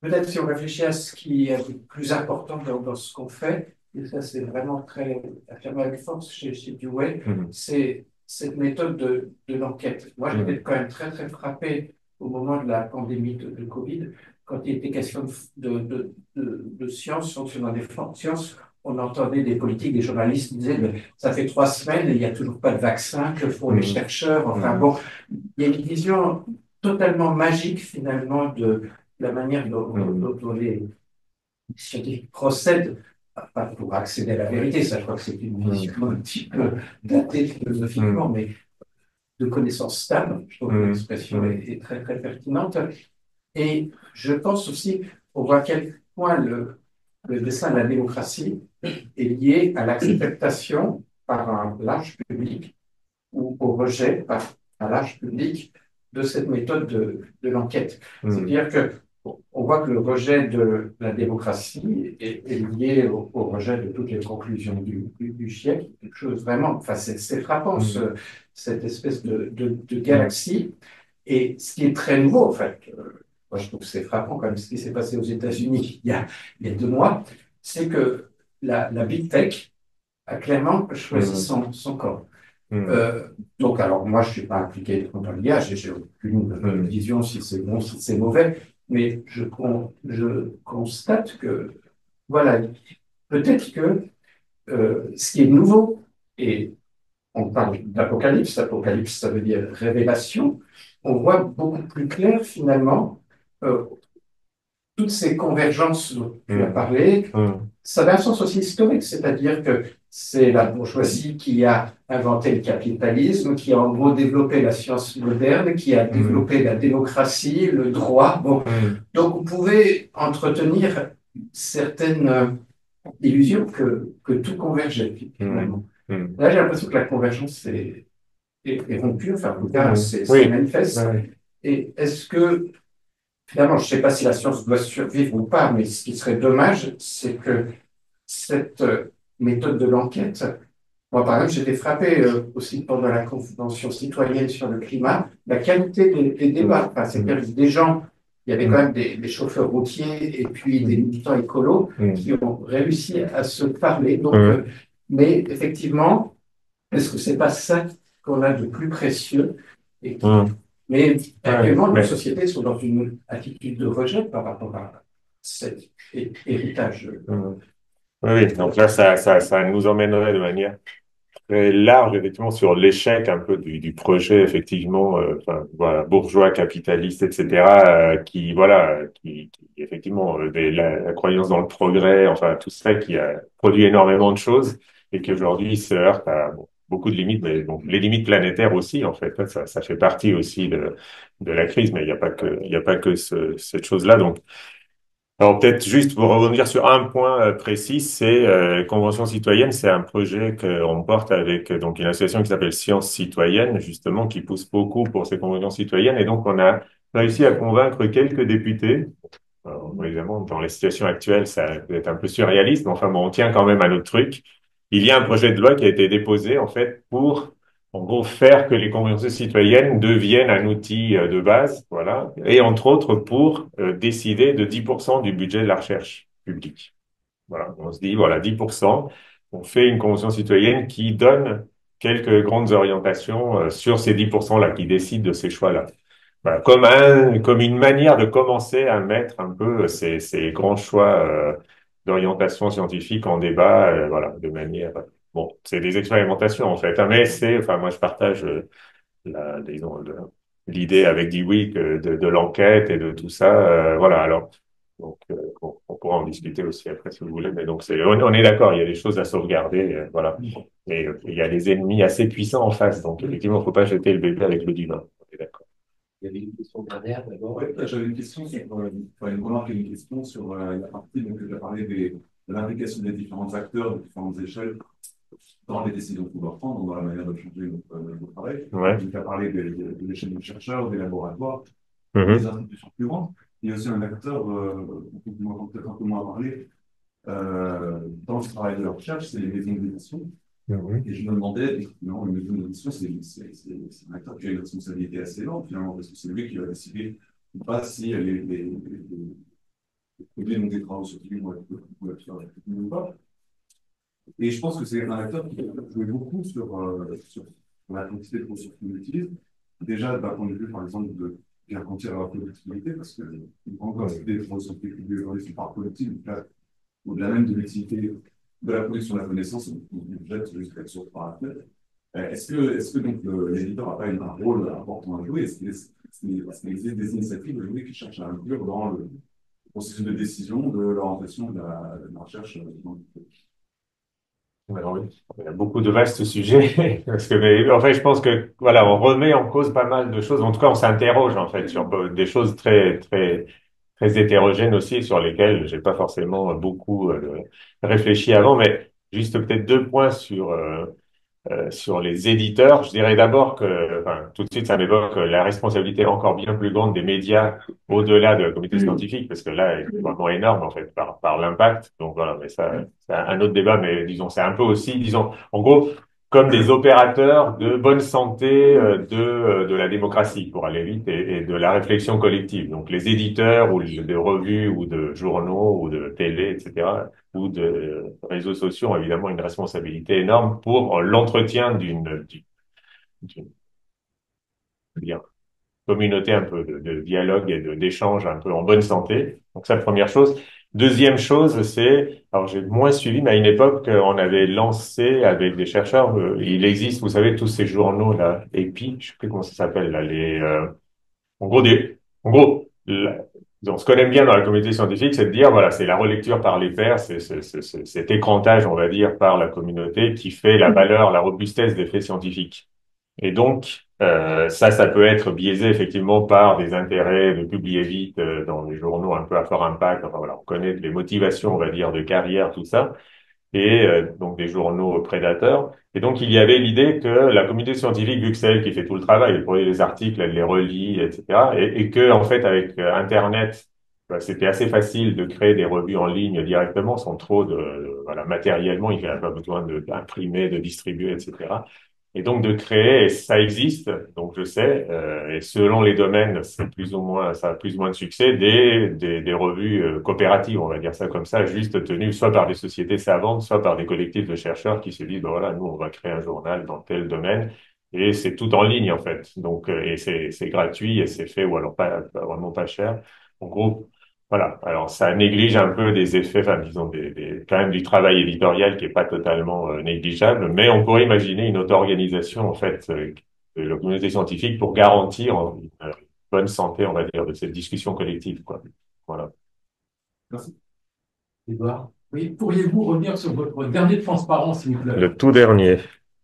peut-être si on réfléchit à ce qui est le plus important dans ce qu'on fait, et ça c'est vraiment très affirmé avec force chez Dewey, Mhm. c'est cette méthode de l'enquête. Moi, j'étais quand même très, très frappé au moment de la pandémie de Covid, quand il était question de sciences, fonctionnant des sciences, on entendait des politiques, des journalistes qui disaient, mais ça fait 3 semaines et il n'y a toujours pas de vaccin, que font les chercheurs? Enfin bon, il y a une vision totalement magique finalement de la manière dont les scientifiques procèdent pas pour accéder à la vérité. Ça, je crois que c'est une vision un petit peu datée philosophiquement, mais de connaissance stable. Je trouve que l'expression est très, très pertinente. Et je pense aussi, on voit à quel point le dessin de la démocratie est lié à l'acceptation par un large public ou au rejet par un large public de cette méthode de l'enquête. C'est-à-dire que on voit que le rejet de la démocratie est lié au rejet de toutes les conclusions du GIEC, quelque chose vraiment, enfin c'est frappant, cette espèce de galaxie. Et ce qui est très nouveau, en fait, moi je trouve que c'est frappant quand même ce qui s'est passé aux États-Unis il y a 2 mois, c'est que la Big Tech a clairement choisi son corps. Donc, alors, moi, je ne suis pas impliqué dans l'IA, j'ai aucune vision si c'est bon, si c'est mauvais, mais je constate que, voilà, peut-être que ce qui est nouveau, et on parle d'apocalypse, apocalypse, ça veut dire révélation, on voit beaucoup plus clair, finalement, euh, toutes ces convergences dont tu as parlé, ça a un sens aussi historique, c'est-à-dire que c'est la bourgeoisie qui a inventé le capitalisme, qui a en gros développé la science moderne, qui a développé la démocratie, le droit. Bon. Donc vous pouvez entretenir certaines illusions que tout convergeait finalement. Là, j'ai l'impression que la convergence est rompue, enfin, en tout cas, c'est manifeste. Et est-ce que finalement, je ne sais pas si la science doit survivre ou pas, mais ce qui serait dommage, c'est que cette méthode de l'enquête, moi par exemple, j'étais frappé aussi pendant la Convention citoyenne sur le climat, la qualité des débats. Enfin, c'est-à-dire des gens, il y avait quand même des chauffeurs routiers et puis des militants écolos qui ont réussi à se parler. Donc, mais effectivement, est-ce que c'est pas ça qu'on a de plus précieux et mais actuellement, nos sociétés sont dans une attitude de rejet par rapport à cet héritage. Oui, donc là, ça nous emmènerait de manière très large, effectivement, sur l'échec un peu du projet, effectivement, enfin, voilà, bourgeois, capitaliste, etc., effectivement, la croyance dans le progrès, enfin, tout ça qui a produit énormément de choses et qui aujourd'hui se heurte à beaucoup de limites, mais bon, les limites planétaires aussi, en fait, ça fait partie aussi de la crise, mais il y a pas que cette chose-là, donc, alors peut-être juste pour revenir sur un point précis, c'est Convention citoyenne, c'est un projet qu'on porte avec donc une association qui s'appelle Science citoyenne, justement, qui pousse beaucoup pour ces conventions citoyennes. Et donc on a réussi à convaincre quelques députés. Alors, évidemment, dans les situations actuelles, ça peut être un peu surréaliste, mais enfin bon, on tient quand même à notre truc. Il y a un projet de loi qui a été déposé en fait pour en gros faire que les conventions citoyennes deviennent un outil de base, voilà, et entre autres pour décider de 10% du budget de la recherche publique. Voilà, on se dit voilà 10%, on fait une convention citoyenne qui donne quelques grandes orientations sur ces 10% là, qui décident de ces choix-là. Voilà, comme une manière de commencer à mettre un peu ces grands choix d'orientation scientifique en débat, voilà, de manière. Bon, c'est des expérimentations en fait, hein, mais enfin, moi je partage disons, l'idée avec Dewey de l'enquête et de tout ça, voilà. Alors, donc, on pourra en discuter aussi après si vous voulez, mais donc on est d'accord, il y a des choses à sauvegarder, voilà. Mais il y a des ennemis assez puissants en face, donc effectivement, il ne faut pas jeter le bébé avec l'eau du bain. On est d'accord. Il y avait une question dernière d'abord. Oui, j'avais une question sur, enfin, une remarque et une question sur la partie donc, que tu as parlé de l'implication des différents acteurs de différentes échelles dans les décisions qu'on doit prendre, dans la manière de changer notre travail. Ouais. Tu as parlé de l'échelle des chercheurs, des laboratoires, Mm-hmm. des institutions plus grandes. Il y a aussi un acteur dont on entend peut-être un peu moins parler dans le travail de la recherche, c'est les maisons d'édition. Mm-hmm. Et je me demandais, effectivement, une maison d'édition, c'est un acteur qui a une responsabilité assez grande, finalement, parce que c'est lui qui va décider ou pas si les produits donc des travaux scientifiques vont être faire ou pas. Et je pense que c'est un acteur qui peut jouer beaucoup sur la quantité de ressources qu'on utilise. Déjà, d'un point de vue, par exemple, de garantir la productivité, parce que une grande quantité de ressources qui aujourd'hui sont pas productives, donc là, au-delà même de l'utilité de la production de la connaissance, on jette juste la source par la fenêtre. Est-ce que donc l'éditeur n'a pas un rôle important à jouer? Est-ce qu'il existe des initiatives aujourd'hui qui cherchent à inclure dans le processus de décision de l'orientation de la recherche Alors oui, il y a beaucoup de vastes sujets. Parce que, mais, en fait, je pense que, voilà, on remet en cause pas mal de choses. En tout cas, on s'interroge, en fait, sur des choses très, très, très hétérogènes aussi, sur lesquelles j'ai pas forcément beaucoup réfléchi avant. Mais juste peut-être deux points sur les éditeurs. Je dirais d'abord que, enfin, tout de suite, ça m'évoque la responsabilité encore bien plus grande des médias au-delà de la communauté scientifique, parce que là, elle est vraiment énorme, en fait, par l'impact. Donc voilà, mais ça, c'est un autre débat, mais disons, c'est un peu aussi, disons, en gros, comme des opérateurs de bonne santé de la démocratie, pour aller vite, et de la réflexion collective. Donc les éditeurs ou de revues ou de journaux ou de télé, etc., ou de réseaux sociaux ont évidemment une responsabilité énorme pour l'entretien d'une dire, communauté un peu de dialogue et d'échange un peu en bonne santé. Donc ça, première chose. Deuxième chose, c'est, alors j'ai moins suivi, mais à une époque, on avait lancé avec des chercheurs, il existe, vous savez, tous ces journaux là, EPI, je sais plus comment ça s'appelle là, en gros, en gros, ce qu'on aime bien dans la communauté scientifique, c'est de dire, voilà, c'est la relecture par les pairs, c'est cet écrantage, on va dire, par la communauté qui fait la valeur, la robustesse des faits scientifiques. Et donc, ça peut être biaisé effectivement par des intérêts de publier vite dans les journaux un peu à fort impact. Enfin voilà, on connaît les motivations, on va dire, de carrière, tout ça et donc des journaux prédateurs. Et donc, il y avait l'idée que la communauté scientifique, vu que c'est elle qui fait tout le travail, elle produit les articles, elle les relie, etc., et que, en fait, avec Internet, bah, c'était assez facile de créer des revues en ligne directement, sans trop voilà, matériellement, il n'y avait pas besoin d'imprimer, de distribuer, etc. Et donc de créer, et ça existe, donc je sais, et selon les domaines, c'est plus ou moins, ça a plus ou moins de succès, des revues coopératives, on va dire ça comme ça, juste tenues soit par des sociétés savantes, soit par des collectifs de chercheurs qui se disent, ben voilà, nous on va créer un journal dans tel domaine, et c'est tout en ligne en fait, donc et c'est gratuit et c'est fait ou alors pas vraiment pas cher. En gros, voilà. Alors, ça néglige un peu des effets, enfin, disons, quand même du travail éditorial qui est pas totalement négligeable, mais on pourrait imaginer une auto-organisation, en fait, de la communauté scientifique pour garantir une bonne santé, on va dire, de cette discussion collective, quoi. Voilà. Merci. Edouard. Oui, pourriez-vous revenir sur votre dernier transparent, s'il vous plaît? Le tout dernier.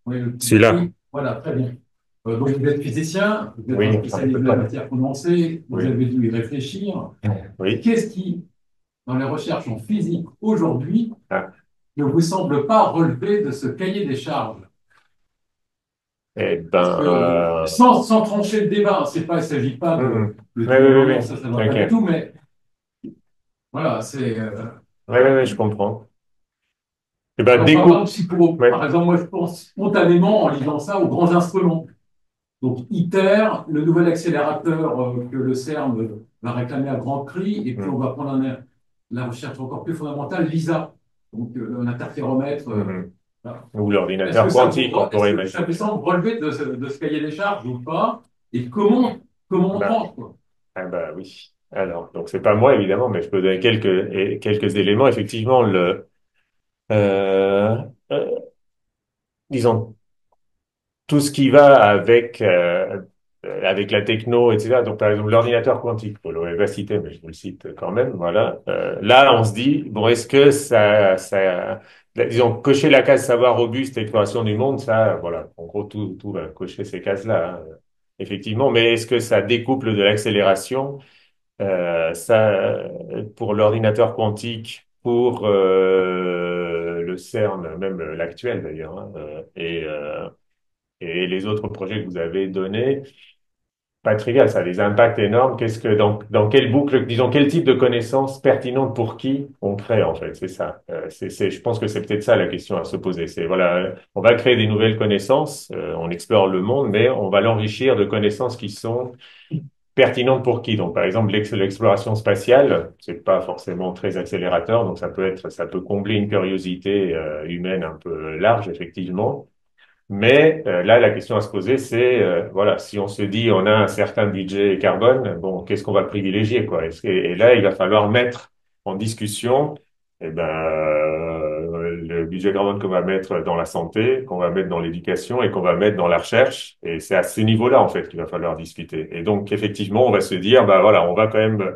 Oui, Celui-là. oui, voilà, très bien. Donc, vous êtes physicien, vous êtes Oui, un spécialiste de la matière condensée, vous Oui. avez dû y réfléchir. Oui. Qu'est-ce qui, dans les recherches en physique aujourd'hui, Ah. ne vous semble pas relever de ce cahier des charges? Eh Parce que, ben, sans trancher le débat, il ne s'agit pas de oui, le oui, dire, oui, ça ne va ok. pas du tout, mais voilà, c'est. Oui, oui, oui, je comprends. Eh ben, Alors, par exemple, si Ouais. par exemple, moi je pense spontanément en lisant ça aux grands instruments. Donc ITER, le nouvel accélérateur que le CERN va réclamer à grand cri, et puis on va prendre la recherche encore plus fondamentale, LISA, donc un interféromètre. Voilà. Ou Est-ce l'ordinateur que ça quantique, on pourrait est-ce que ça imaginer. peut semble relever de ce cahier des charges ou pas? Et comment on Ben, tranche, quoi? Ah bah oui. Alors, donc c'est pas moi évidemment, mais je peux donner quelques éléments. Effectivement, euh, euh, disons tout ce qui va avec la techno, etc. Donc par exemple l'ordinateur quantique, Paul va citer, mais je vous le cite quand même. Voilà. Là, on se dit bon, est-ce que disons cocher la case savoir robuste, exploration du monde, ça, voilà. En gros, tout va cocher ces cases-là, hein. Effectivement, mais est-ce que ça découple de l'accélération? Pour l'ordinateur quantique, pour le CERN, même l'actuel d'ailleurs, hein, et les autres projets que vous avez donnés, pas trivial, ça a des impacts énormes. Dans quelle boucle, disons, quel type de connaissances pertinentes pour qui on crée en fait, c'est ça. Je pense que c'est peut-être ça la question à se poser. C'est voilà, on va créer des nouvelles connaissances, on explore le monde, mais on va l'enrichir de connaissances qui sont pertinente pour qui? Donc, par exemple, l'exploration spatiale, c'est pas forcément très accélérateur, donc ça peut combler une curiosité humaine un peu large, effectivement. Mais là, la question à se poser, c'est voilà, si on se dit on a un certain budget carbone, bon, qu'est-ce qu'on va privilégier, quoi? Et là, il va falloir mettre en discussion, le budget carbone qu'on va mettre dans la santé, qu'on va mettre dans l'éducation et qu'on va mettre dans la recherche. Et c'est à ce niveau-là, en fait, qu'il va falloir discuter. Et donc, effectivement, on va se dire, bah voilà, on va quand même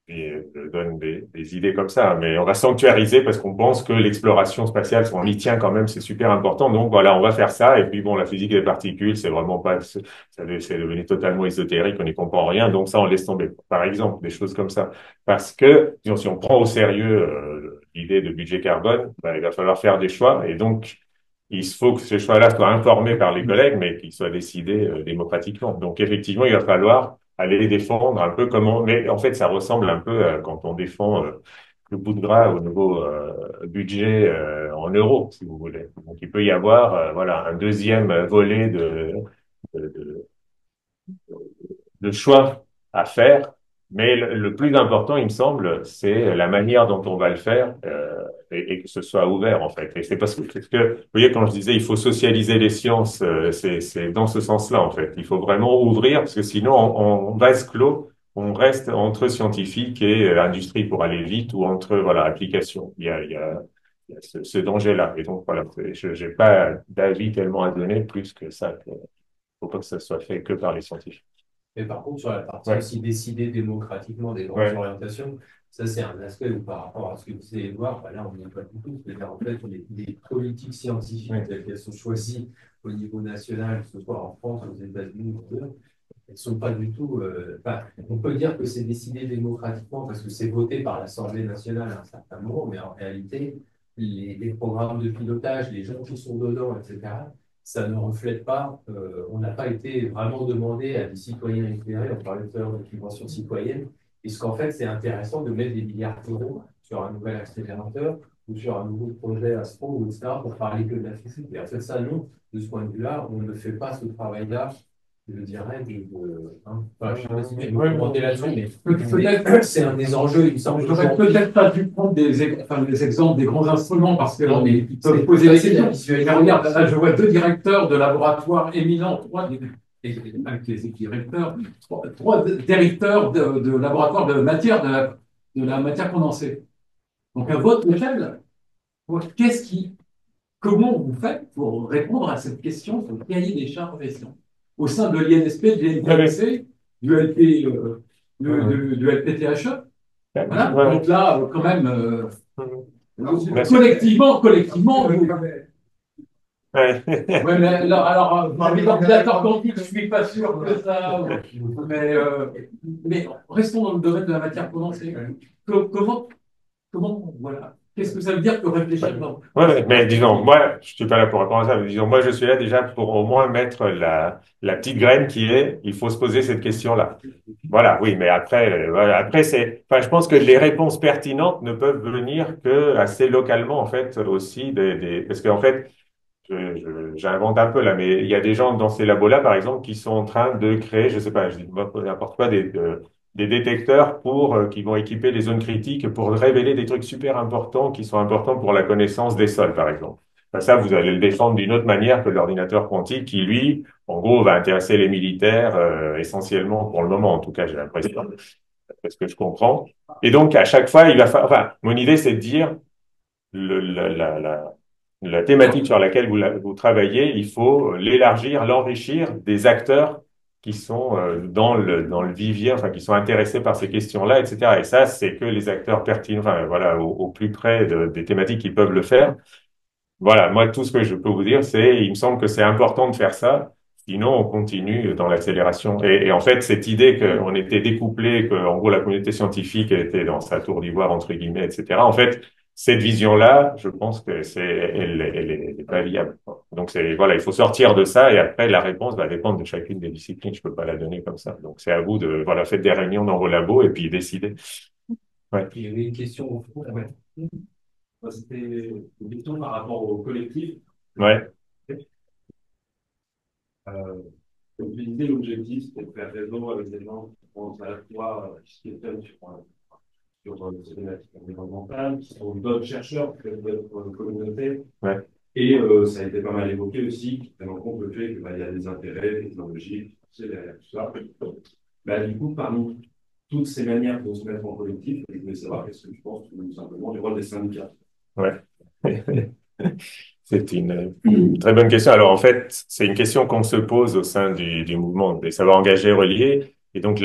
et je donne des idées comme ça, mais on va sanctuariser parce qu'on pense que l'exploration spatiale, on y tient quand même, c'est super important. Donc voilà, on va faire ça. Et puis bon, la physique des particules, c'est vraiment pas, c'est devenu totalement ésotérique, on n'y comprend rien. Donc ça, on laisse tomber. Par exemple, des choses comme ça. Parce que, disons, si on prend au sérieux l'idée de budget carbone, bah, il va falloir faire des choix. Et donc, il faut que ces choix-là soient informés par les collègues, mais qu'ils soient décidés démocratiquement. Donc effectivement, il va falloir aller les défendre un peu comment, mais en fait, ça ressemble un peu quand on défend le bout de gras au nouveau budget en euros, si vous voulez. Donc, il peut y avoir voilà un deuxième volet de, de choix à faire, mais le plus important, il me semble, c'est la manière dont on va le faire et que ce soit ouvert en fait. Et c'est parce que, vous voyez, quand je disais il faut socialiser les sciences, c'est dans ce sens-là en fait. Il faut vraiment ouvrir parce que sinon on vase clos, on reste entre scientifiques et industrie pour aller vite ou entre voilà applications. Il y a ce danger-là. Et donc voilà, je n'ai pas d'avis tellement à donner plus que ça. Il ne faut pas que ça soit fait que par les scientifiques. Mais par contre, sur la partie Ouais. aussi décider démocratiquement des grandes Ouais. orientations, ça c'est un aspect où par rapport à ce que disait Edouard, bah là on n'y est pas du tout. C'est-à-dire en fait les politiques scientifiques Ouais. telles qu'elles sont choisies au niveau national, que ce soit en France, aux États-Unis ou ailleurs, elles ne sont pas du tout. Enfin, on peut dire que c'est décidé démocratiquement parce que c'est voté par l'Assemblée nationale à un certain moment, mais en réalité, les programmes de pilotage, les gens qui sont dedans, etc., ça ne reflète pas, on n'a pas été vraiment demandé à des citoyens éclairés, on parlait tout à l'heure de convention citoyenne, et ce qu'en fait, c'est intéressant de mettre des milliards d'euros sur un nouvel accélérateur ou sur un nouveau projet Astro, ou etc., pour parler que de la physique. Et en fait, ça, non, de ce point de vue-là, on ne fait pas ce travail-là, je dirais, enfin, je ne sais pas si tu veux commenter là-dessus, mais Peut-être, c'est un des enjeux, il me semble. j'aurais peut-être pas dû prendre des exemples des grands instruments parce que Non, mais ils peuvent c'est poser des facile à questions. visualiser. Mais regarde, là, je vois deux directeurs de laboratoires éminents, avec les directeurs, trois directeurs de laboratoires de matière, de la matière condensée. Donc, à votre échelle, comment vous faites pour répondre à cette question sur le cahier des charges des sciences au sein de l'INSP, de l'INPC, du LP, du LPTHE? Voilà. Ouais. Donc là, quand même, Merci. collectivement, Ouais. ouais, mais là, alors, par les ordinateurs quantiques, je ne suis pas sûr que ça. Mais restons dans le domaine de la matière condensée. Comment, voilà. Qu'est-ce que ça veut dire que réfléchir dans... Ouais, mais disons, moi, je suis pas là pour répondre à ça, mais disons, moi, je suis là déjà pour au moins mettre la petite graine qui est, il faut se poser cette question-là. Voilà, oui, mais après, voilà, après, enfin, je pense que les réponses pertinentes ne peuvent venir que assez localement, en fait, aussi parce qu'en fait, j'invente un peu là, mais il y a des gens dans ces labos-là, par exemple, qui sont en train de créer, je sais pas, je dis n'importe quoi, des détecteurs qui vont équiper les zones critiques pour révéler des trucs super importants qui sont importants pour la connaissance des sols, par exemple. Ben, ça, vous allez le défendre d'une autre manière que l'ordinateur quantique qui, lui, en gros, va intéresser les militaires essentiellement pour le moment, en tout cas, j'ai l'impression, parce que je comprends. Et donc, à chaque fois, enfin, mon idée, c'est de dire le, la thématique sur laquelle vous travaillez, il faut l'élargir, l'enrichir des acteurs qui sont dans le vivier, enfin qui sont intéressés par ces questions-là, etc. Et ça, c'est que les acteurs pertinents, enfin voilà, au plus près des thématiques qui peuvent le faire. Voilà, moi tout ce que je peux vous dire, c'est, il me semble que c'est important de faire ça. Sinon, on continue dans l'accélération. Et en fait, cette idée qu'on était découplé, que en gros la communauté scientifique était dans sa tour d'ivoire entre guillemets, etc. En fait, cette vision-là, je pense que elle est pas viable, quoi. Donc voilà, il faut sortir de ça et après la réponse va dépendre de chacune des disciplines. Je peux pas la donner comme ça. Donc c'est à vous de voilà, faites des réunions dans vos labos et puis décidez. Ouais. Il y avait une question au fond. Ouais. C'était une question par rapport au collectif. Ouais. Comme je disais, l'objectif, c'est de faire réseau avec des gens qui pensent à la fois qui se questionnent sur ces thématiques environnementales, qui sont d'autres chercheurs, peut-être d'autres communautés. Ouais. Et ça a été pas mal évoqué aussi, qui prennent en compte le fait qu'il y a des intérêts technologiques, derrière tout ça. Bah, du coup, parmi toutes ces manières de se mettre en collectif, je voulais savoir qu'est-ce que tu penses tout simplement du rôle des syndicats. Ouais. C'est une très bonne question. Alors, en fait, c'est une question qu'on se pose au sein du mouvement des savoirs engagés reliés. Et donc,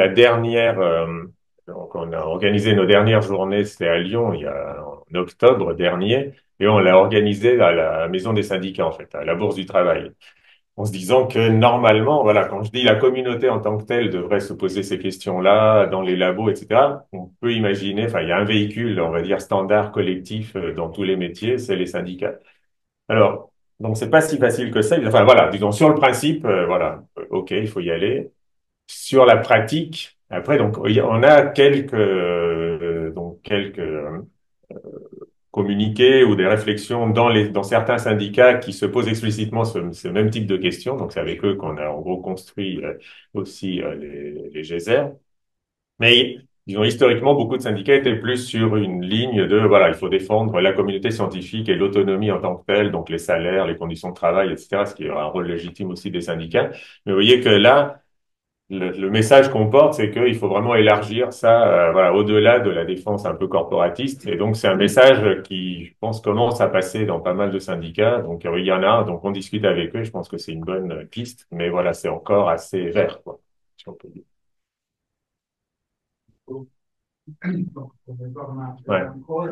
donc on a organisé nos dernières journées, c'était à Lyon, en octobre dernier, et on l'a organisé à la Maison des syndicats, en fait, à la Bourse du Travail. En se disant que normalement, voilà, quand je dis la communauté en tant que telle devrait se poser ces questions-là dans les labos, etc., on peut imaginer, enfin, il y a un véhicule, on va dire, standard collectif dans tous les métiers, c'est les syndicats. Alors, donc c'est pas si facile que ça. Enfin, voilà, disons, sur le principe, voilà, OK, il faut y aller. Sur la pratique, après, donc, on a quelques communiqués ou des réflexions dans certains syndicats qui se posent explicitement ce même type de questions. Donc, c'est avec eux qu'on a en gros construit aussi les GESER. Mais, disons, historiquement, beaucoup de syndicats étaient plus sur une ligne de, voilà, il faut défendre la communauté scientifique et l'autonomie en tant que telle, donc les salaires, les conditions de travail, etc., ce qui est un rôle légitime aussi des syndicats. Mais vous voyez que là, le message qu'on porte, c'est qu'il faut vraiment élargir ça, voilà, au-delà de la défense un peu corporatiste. Et donc, c'est un message qui, je pense, commence à passer dans pas mal de syndicats. Donc, il y en a, donc on discute avec eux. Je pense que c'est une bonne piste. Mais voilà, c'est encore assez vert, quoi, si on peut dire. Donc, on va voir Ouais. encore,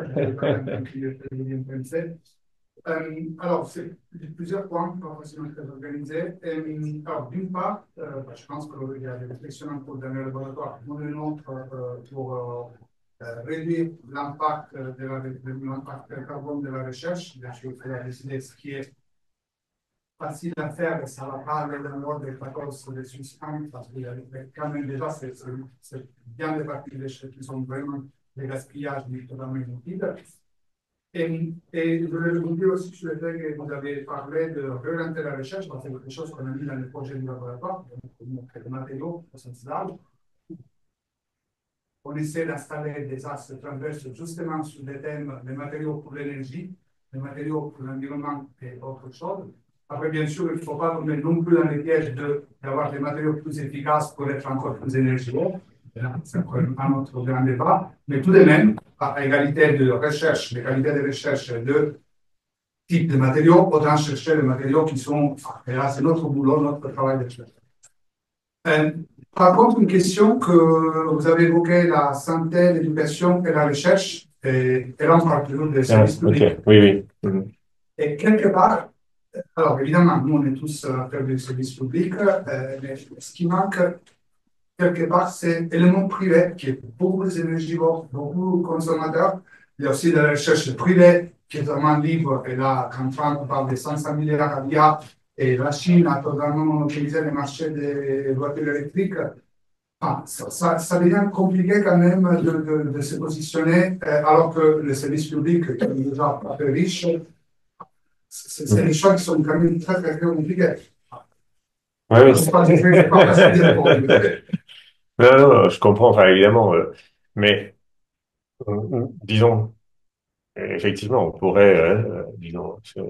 alors, c'est plusieurs points qu'on va très organisés. Alors, d'une part, je pense qu'il y a des réflexions en cours dans le laboratoire, nous le nôtre, pour réduire l'impact de l'impact carbone de la recherche. Bien sûr, il faut décider ce qui est facile à faire, et ça ne va pas aller dans l'ordre des 14 des substances, parce qu'il y a quand même déjà, c'est bien des parties des choses qui sont vraiment des gaspillages totalement inutiles. Et je voulais rebondir aussi sur le fait que vous avez parlé de réorienter la recherche, parce que c'est quelque chose qu'on a mis dans le projet du laboratoire, donc les matériaux au sens large. On essaie d'installer des axes transverses justement sur des thèmes, les matériaux pour l'énergie, les matériaux pour l'environnement et autre chose. Après, bien sûr, il ne faut pas tomber non plus dans les pièges d'avoir des matériaux plus efficaces pour être encore plus énergivores. C'est encore un autre grand débat. Mais tout de même, à égalité de recherche, l'égalité de recherche de type de matériaux, autant chercher les matériaux qui sont, et là c'est notre boulot, notre travail de recherche. Par contre, une question que vous avez évoquée, la santé, l'éducation et la recherche, et là on parle toujours des services publics. Okay. Oui, oui. Et quelque part, alors évidemment, nous on est tous faire des services publics, mais ce qui manque quelque part, c'est l'élément privé qui est beaucoup plus énergivore, beaucoup consommateur. Il y a aussi de la recherche privée qui est vraiment libre. Et là, quand on parle de 500 milliards à l'IA, et la Chine a totalement monopolisé le marché des voitures électriques, ça devient compliqué quand même de se positionner, alors que le service public, qui est déjà pas très riche, c'est des choix qui sont quand même très, très, très compliqués. Oui, oui. Non, non, je comprends, enfin, évidemment, mais disons, effectivement, on pourrait, disons, se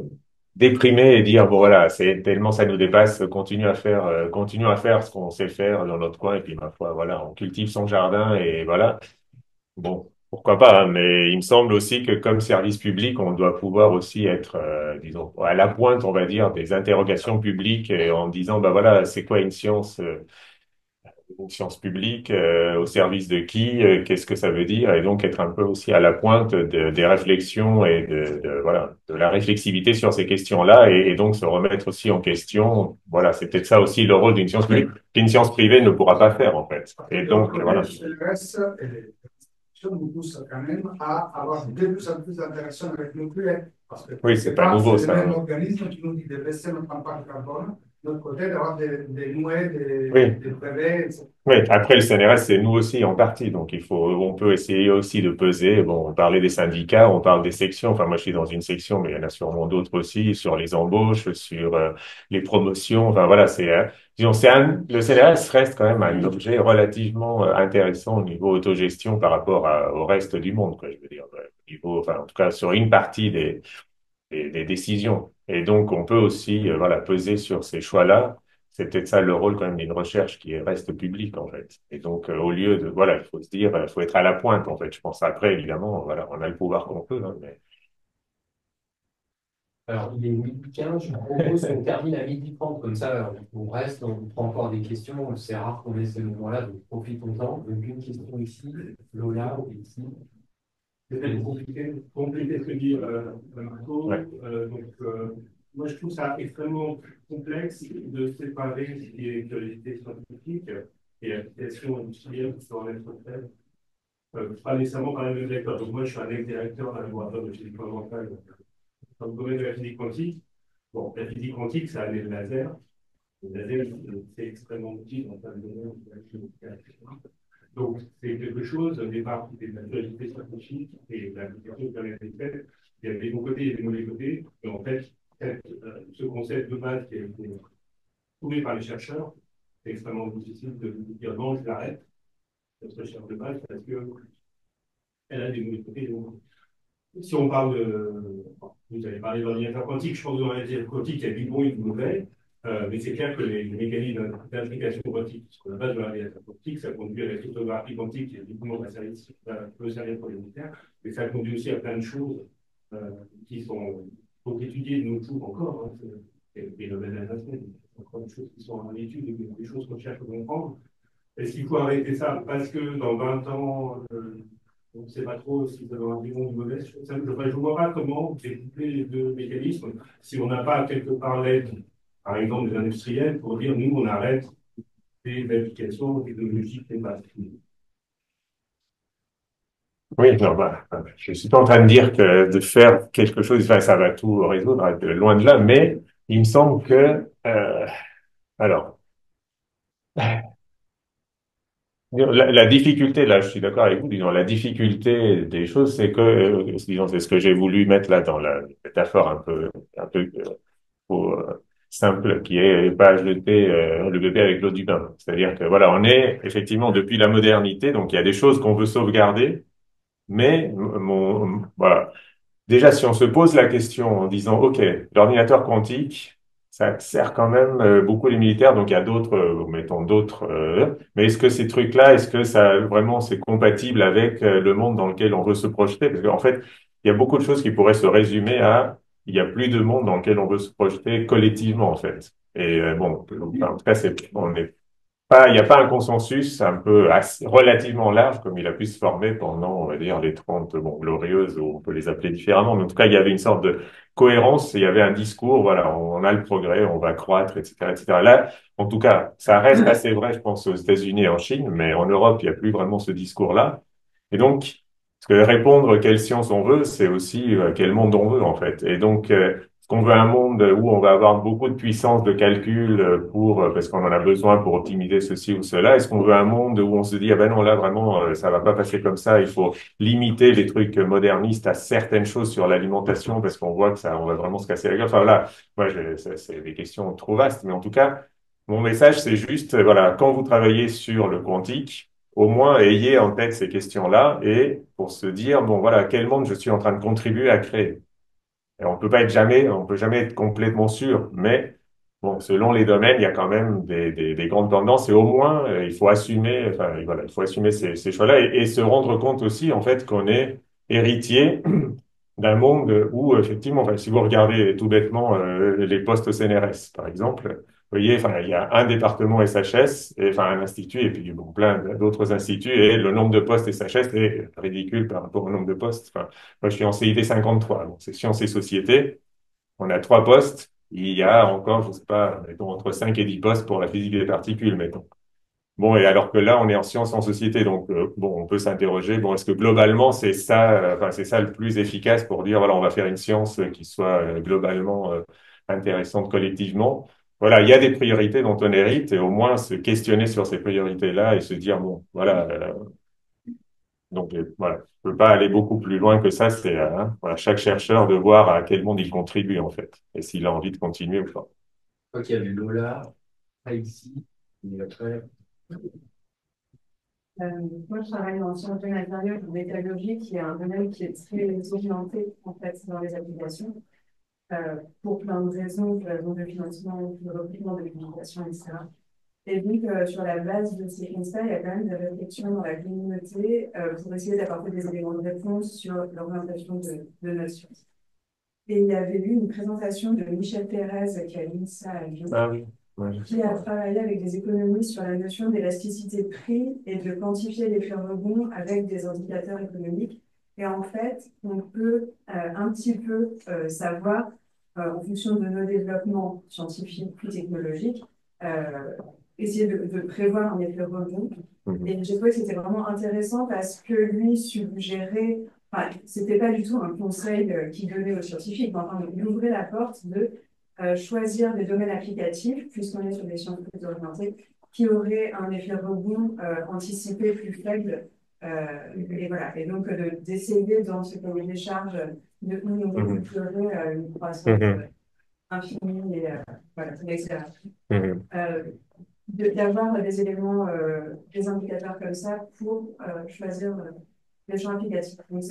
déprimer et dire, bon, voilà, c'est tellement ça nous dépasse, continuons à faire ce qu'on sait faire dans notre coin, et puis, ma foi, voilà, on cultive son jardin, et voilà. Bon, pourquoi pas, hein, mais il me semble aussi que comme service public, on doit pouvoir aussi être, disons, à la pointe, on va dire, des interrogations publiques, et en disant, bah voilà, c'est quoi une science publique, au service de qui, qu'est-ce que ça veut dire, et donc être un peu aussi à la pointe des réflexions et voilà, de la réflexivité sur ces questions-là, et donc se remettre aussi en question. Voilà, c'est peut-être ça aussi le rôle d'une science publique, qu'une science privée ne pourra pas faire, en fait. Et donc, voilà. Nous pousse quand même à avoir de plus en plus d'interactions avec le privé. Parce que oui, c'est pas nouveau, c'est ça. le même organisme qui nous dit de baisser notre impact carbone. de l'autre côté, d'avoir des nouées, Oui. des brevets, etc. Oui, après le CNRS, c'est nous aussi en partie, donc on peut essayer aussi de peser. Bon, on parlait des syndicats, on parle des sections. Enfin, moi, je suis dans une section, mais il y en a sûrement d'autres aussi sur les embauches, sur les promotions. Enfin, voilà, disons, le CNRS reste quand même un objet relativement intéressant au niveau autogestion par rapport au reste du monde, quoi, je veux dire, au niveau, enfin, en tout cas, sur une partie des décisions. Et donc, on peut aussi, voilà, peser sur ces choix-là. C'est peut-être ça le rôle quand même d'une recherche qui reste publique, en fait. Et donc, au lieu de, voilà, il faut se dire, il faut être à la pointe, en fait. Je pense après, évidemment, voilà, on a le pouvoir qu'on peut, hein, mais... Alors, il est 12h15, je vous propose qu'on termine à 12h30, comme ça, on reste, on prend encore des questions. C'est rare qu'on ait ce moment-là, donc profitons-en. Donc, une question ici, Lola, ici. C'est compliqué ce que dit Marco. Ouais. Moi, je trouve ça extrêmement complexe de séparer ce qui est curiosité scientifique et application industrielle qui sont en être faite. Pas nécessairement par la même directeur. Donc, moi, je suis un ex-directeur d'un laboratoire de physique fondamentale dans le domaine de la physique quantique. Bon, la physique quantique, ça a des lasers. Les lasers, c'est extrêmement utile dans le domaine de la chimie, etc. Donc, c'est quelque chose, au départ, qui était de la curiosité scientifique et de l'application qui en était faite. Il y avait des bons côtés et des mauvais côtés. Et en fait, ce concept de base qui a été trouvé par les chercheurs, c'est extrêmement difficile de dire non, je l'arrête, cette recherche de base, parce qu'elle a des mauvais côtés. Donc, si on parle vous avez parlé d'ordinateur quantique, je pense que dans l'ordinateur quantique, il y a du bon et du mauvais. Mais c'est clair que les mécanismes d'implication quantique, parce que la base de l'ordinateur quantique, ça conduit à la cryptographie quantique, qui est évidemment peut servir pour les militaires, mais ça conduit aussi à plein de choses qui sont faut étudier de nos jours encore. Hein, et le management, encore des choses qui sont en étude, des choses qu'on cherche à comprendre. Est-ce qu'il faut arrêter ça parce que dans 20 ans, on ne sait pas trop si ça va avoir du bon ou du mauvais. Je ne vois pas comment découper les deux mécanismes si on n'a pas quelque part l'aide, par exemple, des industriels, pour dire nous, on arrête des applications technologiques et pas. Oui, non, je suis pas en train de dire que de faire quelque chose, enfin, ça va tout résoudre, loin de là, mais il me semble que, alors, la difficulté, là, je suis d'accord avec vous, disons, la difficulté des choses, c'est que, disons, c'est ce que j'ai voulu mettre là dans la métaphore un peu simple, qui est pas jeter le bébé avec l'eau du bain. C'est-à-dire que, voilà, on est effectivement depuis la modernité, donc il y a des choses qu'on veut sauvegarder, mais voilà. Déjà, si on se pose la question en disant, OK, l'ordinateur quantique, ça sert quand même beaucoup les militaires, donc il y a d'autres, mettons d'autres, mais est-ce que ces trucs-là, est-ce que ça vraiment c'est compatible avec le monde dans lequel on veut se projeter? Parce qu'en fait, il y a beaucoup de choses qui pourraient se résumer à, il y a plus de monde dans lequel on veut se projeter collectivement, en fait. Et bon, enfin, en tout cas, on est il n'y a pas un consensus un peu relativement large comme il a pu se former pendant, on va dire, les 30 bon, glorieuses, ou on peut les appeler différemment, mais en tout cas, il y avait une sorte de cohérence, il y avait un discours, voilà, on a le progrès, on va croître, etc., etc. Là, en tout cas, ça reste assez vrai, je pense, aux États-Unis et en Chine, mais en Europe, il n'y a plus vraiment ce discours-là. Et donc, parce que répondre quelle science on veut, c'est aussi quel monde on veut, en fait. Et donc, est-ce qu'on veut un monde où on va avoir beaucoup de puissance de calcul parce qu'on en a besoin pour optimiser ceci ou cela? Est-ce qu'on veut un monde où on se dit, ah ben non, là, vraiment, ça va pas passer comme ça, il faut limiter les trucs modernistes à certaines choses sur l'alimentation parce qu'on voit que ça, on va vraiment se casser la gueule. Enfin, voilà, moi, c'est des questions trop vastes, mais en tout cas, mon message, c'est juste, voilà, quand vous travaillez sur le quantique, au moins ayez en tête ces questions-là et pour se dire, bon, voilà, quel monde je suis en train de contribuer à créer. Et on peut jamais être complètement sûr, mais bon, selon les domaines, il y a quand même des grandes tendances et au moins, il faut assumer, enfin, voilà, il faut assumer ces choix-là et se rendre compte aussi, en fait, qu'on est héritier d'un monde où, effectivement, enfin, si vous regardez tout bêtement les postes au CNRS, par exemple, vous voyez, enfin, il y a un département SHS, et, enfin, un institut, et puis bon, plein d'autres instituts, et le nombre de postes SHS est ridicule par rapport au nombre de postes. Enfin, moi, je suis en CIV 53, donc c'est sciences et société. On a 3 postes. Il y a encore, je sais pas, mettons, entre 5 et 10 postes pour la physique des particules, mettons. Bon, et alors que là, on est en sciences en société, donc bon, on peut s'interroger. Bon, est-ce que globalement, c'est ça, enfin, c'est ça le plus efficace pour dire, voilà, on va faire une science qui soit globalement intéressante collectivement. voilà, il y a des priorités dont on hérite et au moins se questionner sur ces priorités-là et se dire, bon, voilà, donc voilà, je peux pas aller beaucoup plus loin que ça, c'est voilà, chaque chercheur de voir à quel monde il contribue en fait et s'il a envie de continuer ou pas. Ok, il y avait Lola, ici, et après. Euh, Moi, je travaille dans le sciences de matériaux et de métallurgie, qui est un domaine qui est très orienté en fait dans les applications, pour plein de raisons, pour la raison de financement, de recrutement, de publication, etc. Et donc, sur la base de ces constats, il y a quand même des réflexions dans la communauté pour essayer d'apporter des éléments de réponse sur l'orientation de notre science. Et il y avait eu une présentation de Michel Pérez qui a mis ça à Lyon, Ah oui, ouais. qui a travaillé avec des économistes sur la notion d'élasticité de prix et de quantifier l'effet rebond avec des indicateurs économiques. Et en fait, on peut un petit peu savoir, en fonction de nos développements scientifiques puis technologiques, essayer de prévoir un effet rebond. Et j'ai trouvé que c'était vraiment intéressant parce que lui suggérait, enfin, c'était pas du tout un conseil qu'il donnait aux scientifiques, mais enfin, il ouvrait la porte de choisir des domaines applicatifs, puisqu'on est sur des sciences plus orientées, qui auraient un effet rebond anticipé plus faible. Et voilà. Et donc, d'essayer dans ce cahier des charges de nous procurer une croissance infinie et voilà, etc. D'avoir des éléments, des indicateurs comme ça pour choisir les champs applicatifs. Donc,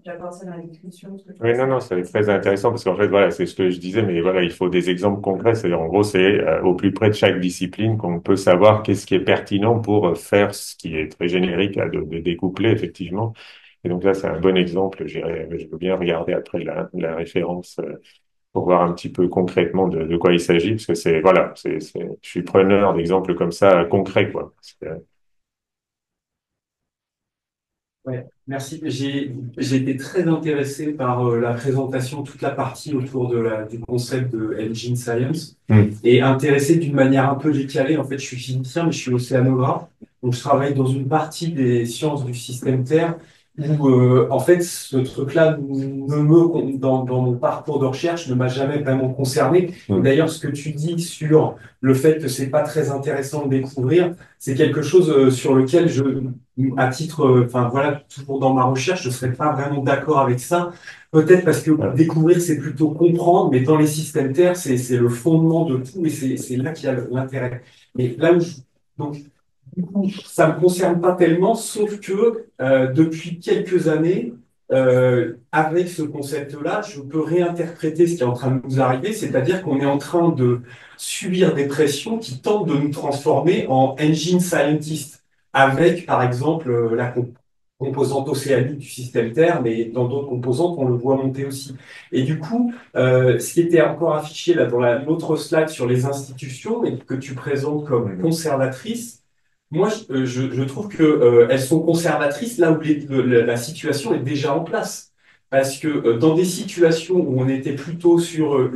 j'apporte ça dans la discussion. Oui, non, non, c'est très intéressant parce qu'en fait, voilà, c'est ce que je disais, mais voilà, il faut des exemples concrets. C'est-à-dire, en gros, c'est au plus près de chaque discipline qu'on peut savoir qu'est-ce qui est pertinent pour faire ce qui est très générique de découpler, effectivement. Et donc là, c'est un bon exemple. Je veux bien regarder après la référence pour voir un petit peu concrètement de quoi il s'agit, parce que c'est, voilà, je suis preneur d'exemples comme ça concrets, quoi. Ouais, merci. J'ai été très intéressé par la présentation, toute la partie autour du concept de Engine Science et intéressé d'une manière un peu décalée. En fait, je suis physicien, mais je suis océanographe. Donc, je travaille dans une partie des sciences du système Terre où, en fait, ce truc-là dans mon parcours de recherche, ne m'a jamais vraiment concerné. D'ailleurs, ce que tu dis sur le fait que c'est pas très intéressant de découvrir, c'est quelque chose sur lequel à titre, enfin voilà, toujours dans ma recherche, je ne serais pas vraiment d'accord avec ça. Peut-être parce que découvrir, c'est plutôt comprendre, mais dans les systèmes Terre, c'est le fondement de tout et c'est là qu'il y a l'intérêt. Mais là où donc, du coup, ça ne me concerne pas tellement, sauf que depuis quelques années, avec ce concept-là, je peux réinterpréter ce qui est en train de nous arriver, c'est-à-dire qu'on est en train de subir des pressions qui tentent de nous transformer en engine scientist, avec par exemple la composante océanique du système Terre, mais dans d'autres composantes, on le voit monter aussi. Et du coup, ce qui était encore affiché là dans l'autre slide sur les institutions, et que tu présentes comme conservatrices, moi, je trouve que elles sont conservatrices là où la situation est déjà en place. Parce que dans des situations où on était plutôt sur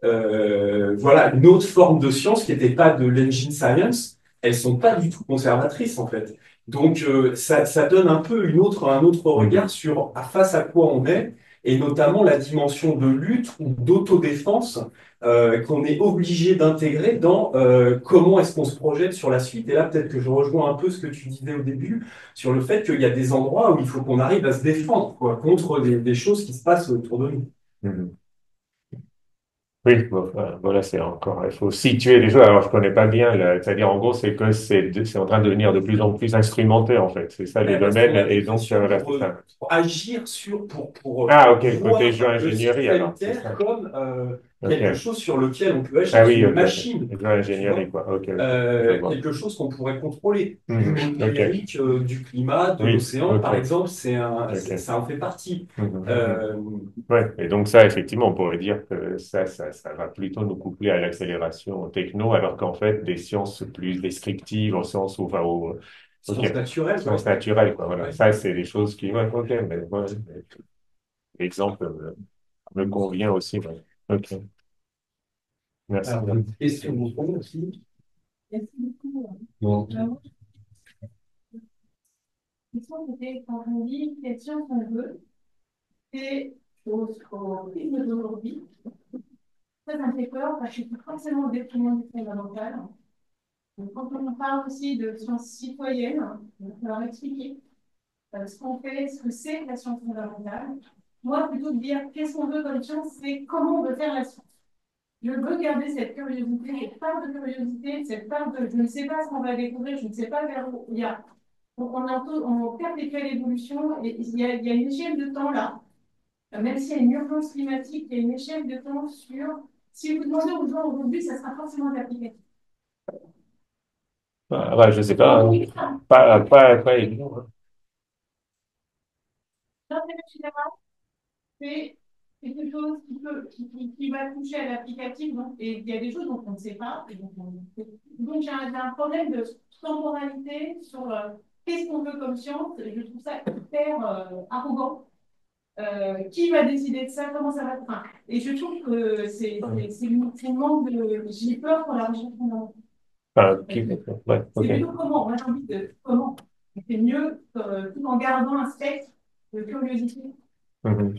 voilà, une autre forme de science qui n'était pas de l'engine science, elles sont pas du tout conservatrices en fait. Donc ça donne un peu un autre regard sur face à quoi on est, et notamment la dimension de lutte ou d'autodéfense qu'on est obligé d'intégrer dans comment est-ce qu'on se projette sur la suite. Et là, peut-être que je rejoins un peu ce que tu disais au début sur le fait qu'il y a des endroits où il faut qu'on arrive à se défendre quoi, contre des choses qui se passent autour de nous. Oui, bon, voilà, c'est encore, il faut situer les choses. Alors, je connais pas bien, c'est-à-dire, en gros, c'est que c'est en train de devenir de plus en plus instrumenté, en fait. C'est ça, les domaines, et donc, voilà, c'est ça. Pour agir pour Ah, ok, le voir côté le ingénierie, alors, c'est système ça. comme Ok. quelque chose sur lequel on peut agir, Ah sur oui, une ok, machine, ok. Ingénierie, quoi. Ok, je vois. quelque chose qu'on pourrait contrôler. Du monde Ok. numérique, du climat, de Oui, l'océan, par ok. exemple, Ok. ça en fait partie. Ouais, et donc ça, effectivement, on pourrait dire que ça va plutôt nous coupler à l'accélération techno, alors qu'en fait, des sciences plus descriptives, au sens où, enfin, Sciences naturelles. sciences naturelles, quoi, voilà. Ça, c'est des choses qui, ouais, ok, mais ouais, l'exemple me convient aussi, ouais. Ok, merci. Alors, une question de fond aussi. Merci beaucoup. Bon. Quand on dit quelle science on veut, c'est au rythme d'aujourd'hui. ça me fait peur parce que c'est forcément au détriment du fondamental. Donc, quand on parle aussi de sciences citoyennes, il va falloir expliquer ce qu'on fait, ce que c'est la science fondamentale. Moi, plutôt que de dire qu'est-ce qu'on veut comme science, c'est comment on veut faire la science. Je veux garder cette curiosité, cette part de curiosité, cette part de je ne sais pas ce qu'on va découvrir, je ne sais pas vers où il y a. On perpétuelle l'évolution et il y a une échelle de temps là, même s'il y a une urgence climatique, il y a une échelle de temps sur. Si vous demandez aux gens aujourd'hui, ça sera forcément applicatif. Ouais, je sais pas. Pas évident, hein. L'intérêt général, c'est quelque chose qui va toucher à l'applicatif. Et il y a des choses dont on ne sait pas. Donc j'ai un problème de temporalité sur qu'est-ce qu'on veut comme science. Et je trouve ça hyper arrogant. Qui va décider de ça? Comment ça va? Enfin, et je trouve que c'est une manque de. J'ai peur pour la recherche fondamentale. Ouais, C'est plutôt comment? Moi, j'ai envie de comment? C'est mieux tout en gardant un spectre de curiosité. Mhm.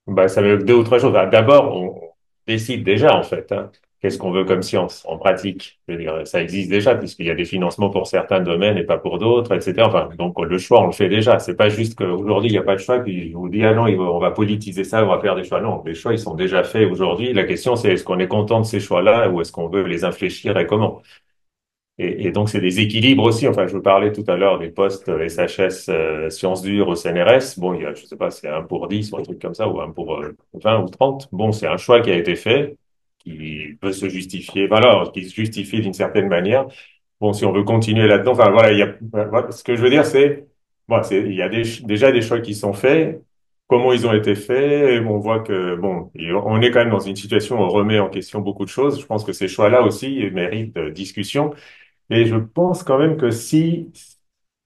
Bah, ça veut dire deux ou trois choses. Bah, d'abord, on décide déjà, en fait, hein, qu'est-ce qu'on veut comme science en pratique. Je veux dire, ça existe déjà, puisqu'il y a des financements pour certains domaines et pas pour d'autres, etc. Enfin, donc, le choix, on le fait déjà. C'est pas juste qu'aujourd'hui, il n'y a pas de choix, puis on dit, ah non, on va politiser ça, on va faire des choix. Non, les choix, ils sont déjà faits aujourd'hui. La question, c'est est-ce qu'on est content de ces choix-là ou est-ce qu'on veut les infléchir et comment? Et donc, c'est des équilibres aussi. Enfin, je vous parlais tout à l'heure des postes SHS sciences dures au CNRS. Bon, il y a, je sais pas, c'est un pour 10 ou un truc comme ça, ou un pour 20 ou 30. Bon, c'est un choix qui a été fait, qui peut se justifier, voilà, qui se justifie d'une certaine manière. Bon, si on veut continuer là-dedans, enfin, voilà, voilà, ce que je veux dire, c'est, bon, il y a déjà des choix qui sont faits. Comment ils ont été faits, et on voit que, bon, on est quand même dans une situation où on remet en question beaucoup de choses. Je pense que ces choix-là aussi méritent discussion. Et je pense quand même que si,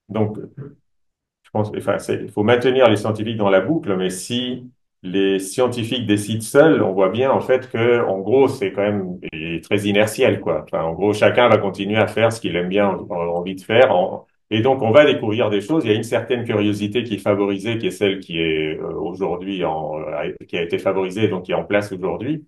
donc, je pense, enfin, il faut maintenir les scientifiques dans la boucle, mais si les scientifiques décident seuls, on voit bien en fait que, en gros, c'est quand même très inertiel, quoi. Enfin, en gros, chacun va continuer à faire ce qu'il aime bien, envie de faire. Et donc, on va découvrir des choses. Il y a une certaine curiosité qui est favorisée, qui est celle qui est aujourd'hui qui a été favorisée, donc qui est en place aujourd'hui.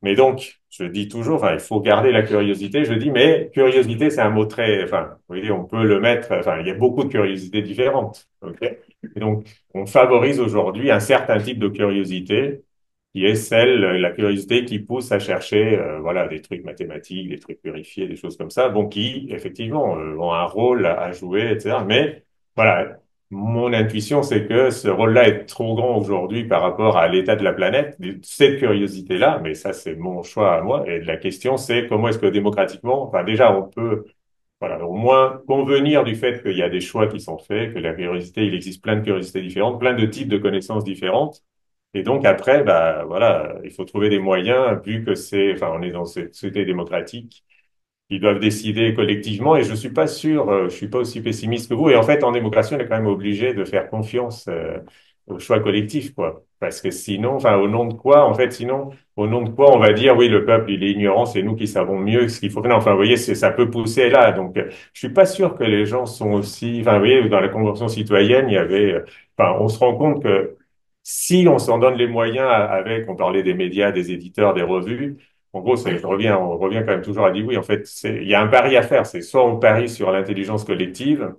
Mais donc, je dis toujours, enfin, il faut garder la curiosité. Je dis, mais curiosité, c'est un mot très, enfin, vous voyez, on peut le mettre, enfin, il y a beaucoup de curiosités différentes. Ok. Et donc, on favorise aujourd'hui un certain type de curiosité qui est celle, la curiosité qui pousse à chercher, voilà, des trucs mathématiques, des trucs purifiés, des choses comme ça, bon, qui, effectivement, ont un rôle à jouer, etc. Mais, voilà, mon intuition, c'est que ce rôle-là est trop grand aujourd'hui par rapport à l'état de la planète, cette curiosité-là, mais ça, c'est mon choix à moi. Et la question, c'est comment est-ce que démocratiquement, enfin, déjà, on peut, voilà, au moins convenir du fait qu'il y a des choix qui sont faits, que la curiosité, il existe plein de curiosités différentes, plein de types de connaissances différentes. Et donc après, bah voilà, il faut trouver des moyens, vu que c'est, enfin, on est dans cette société démocratique, ils doivent décider collectivement. Et je suis pas sûr, je suis pas aussi pessimiste que vous. Et en fait, en démocratie, on est quand même obligé de faire confiance au choix collectif, quoi. Parce que sinon, enfin, au nom de quoi, en fait, sinon, au nom de quoi, on va dire, oui, le peuple, il est ignorant, c'est nous qui savons mieux ce qu'il faut faire. Non, enfin, vous voyez, ça peut pousser là. Donc, je suis pas sûr que les gens sont aussi, enfin, vous voyez, dans la Convention citoyenne, il y avait, enfin, on se rend compte que si on s'en donne les moyens avec, on parlait des médias, des éditeurs, des revues, en gros, on revient quand même toujours à dire oui, en fait, il y a un pari à faire. C'est soit on parie sur l'intelligence collective,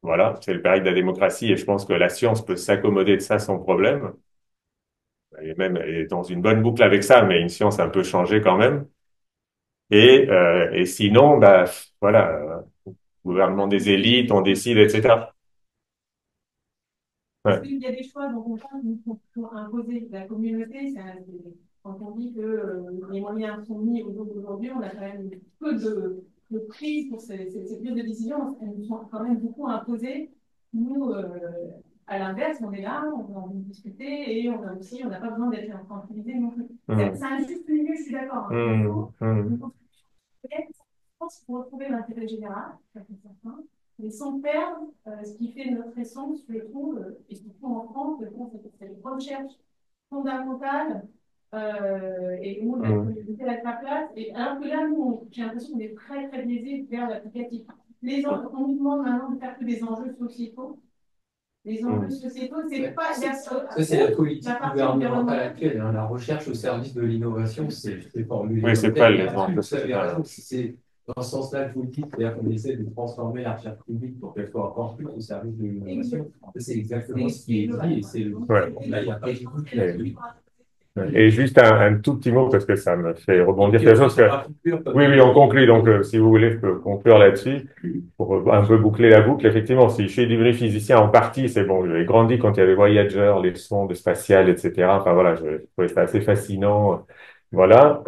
voilà, c'est le pari de la démocratie, et je pense que la science peut s'accommoder de ça sans problème. Elle est même elle est dans une bonne boucle avec ça, mais une science un peu changée quand même. Et sinon, bah, voilà, gouvernement des élites, on décide, etc. Parce Ouais. qu'il y a des choix dont on parle pour imposer la communauté. Quand on dit que les moyens sont mis au jour d'aujourd'hui, on a quand même peu de prise pour ces prises de décision. Elles nous sont quand même beaucoup imposées. Nous, à l'inverse, on est là, on a envie de discuter et on n'a pas besoin d'être infantilisé non plus. C'est un juste milieu, je suis d'accord. Il faut peut-être, je pense qu'il faut retrouver l'intérêt général, ça c'est certain, mais sans perdre ce qui fait notre essence, je trouve, et surtout en France, je pense que c'est une recherche fondamentale et où la communauté a sa place. Et alors que là, nous, j'ai l'impression qu'on est très, très biaisé vers l'applicatif. On nous demande maintenant de faire que des enjeux sociétaux. les enjeux sociétaux, c'est pas Ça, c'est la politique gouvernementale actuelle, hein. La recherche au service de l'innovation, c'est formulé. Oui, c'est pas les enjeux Vous avez sociétaux. raison, si c'est dans ce sens-là que vous le dites, c'est-à-dire qu'on essaie de transformer la recherche publique pour qu'elle soit encore plus au service de l'innovation. C'est exactement ce qui est dit et c'est le. Ouais. Là, il n'y a pas de. Et juste un tout petit mot, parce que ça me fait rebondir quelque chose. Oui, oui, on conclut. Donc, si vous voulez, je peux conclure là-dessus pour un peu boucler la boucle. Effectivement, si je suis devenu physicien en partie, c'est bon. J'ai grandi quand il y avait Voyager, les sondes spatiales, etc. Enfin, voilà, je trouvais ça assez fascinant. Voilà.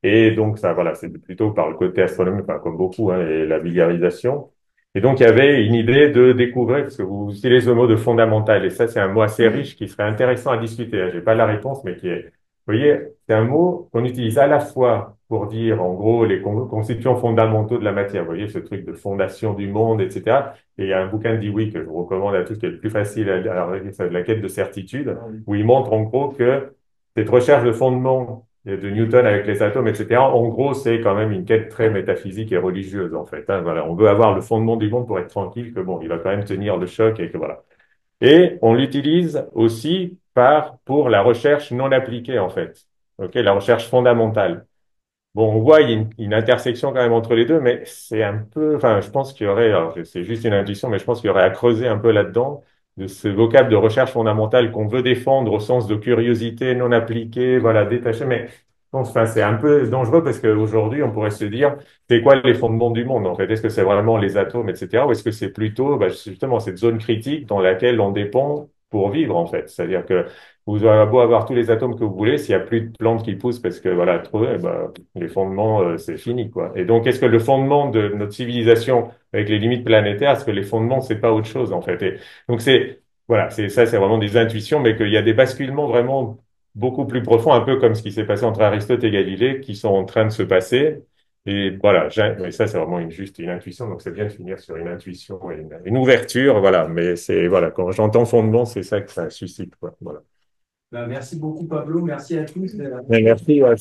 Et donc, ça, voilà, c'est plutôt par le côté astronomique, enfin, comme beaucoup, hein, et la vulgarisation. Et donc, il y avait une idée de découvrir, parce que vous utilisez le mot de fondamental, et ça, c'est un mot assez riche qui serait intéressant à discuter. J'ai pas la réponse, mais qui est, vous voyez, c'est un mot qu'on utilise à la fois pour dire, en gros, les constituants fondamentaux de la matière. Vous voyez, ce truc de fondation du monde, etc. Et il y a un bouquin de Dewey que je vous recommande à tous, qui est le plus facile à c'est la quête de certitude, où il montre, en gros, que cette recherche de fondement de Newton avec les atomes, etc. En gros, c'est quand même une quête très métaphysique et religieuse, en fait, hein. Voilà, on veut avoir le fondement du monde pour être tranquille, que bon, il va quand même tenir le choc et que voilà. Et on l'utilise aussi pour la recherche non appliquée, en fait. OK, la recherche fondamentale. Bon, on voit il y a une intersection quand même entre les deux, mais c'est un peu, enfin, je pense qu'il y aurait, alors c'est juste une intuition, mais je pense qu'il y aurait à creuser un peu là-dedans de ce vocable de recherche fondamentale qu'on veut défendre au sens de curiosité non appliquée, voilà, détachée, mais je pense, enfin, c'est un peu dangereux parce qu'aujourd'hui, on pourrait se dire, c'est quoi les fondements du monde, en fait? Est-ce que c'est vraiment les atomes, etc., ou est-ce que c'est plutôt, bah, justement, cette zone critique dans laquelle on dépend pour vivre, en fait? C'est-à-dire que vous aurez beau avoir tous les atomes que vous voulez, s'il n'y a plus de plantes qui poussent parce que, voilà, trop, eh ben, les fondements, c'est fini, quoi. Et donc, est-ce que le fondement de notre civilisation avec les limites planétaires, est-ce que les fondements, c'est pas autre chose, en fait? Et donc, voilà, c'est vraiment des intuitions, mais qu'il y a des basculements vraiment beaucoup plus profonds, un peu comme ce qui s'est passé entre Aristote et Galilée, qui sont en train de se passer. Et voilà, mais ça, c'est vraiment juste une intuition, donc c'est bien de finir sur une intuition et une ouverture, voilà. Mais voilà, quand j'entends fondement, c'est ça que ça suscite, quoi. Voilà. Ben, merci beaucoup, Pablo. Merci à tous. Merci, ouais,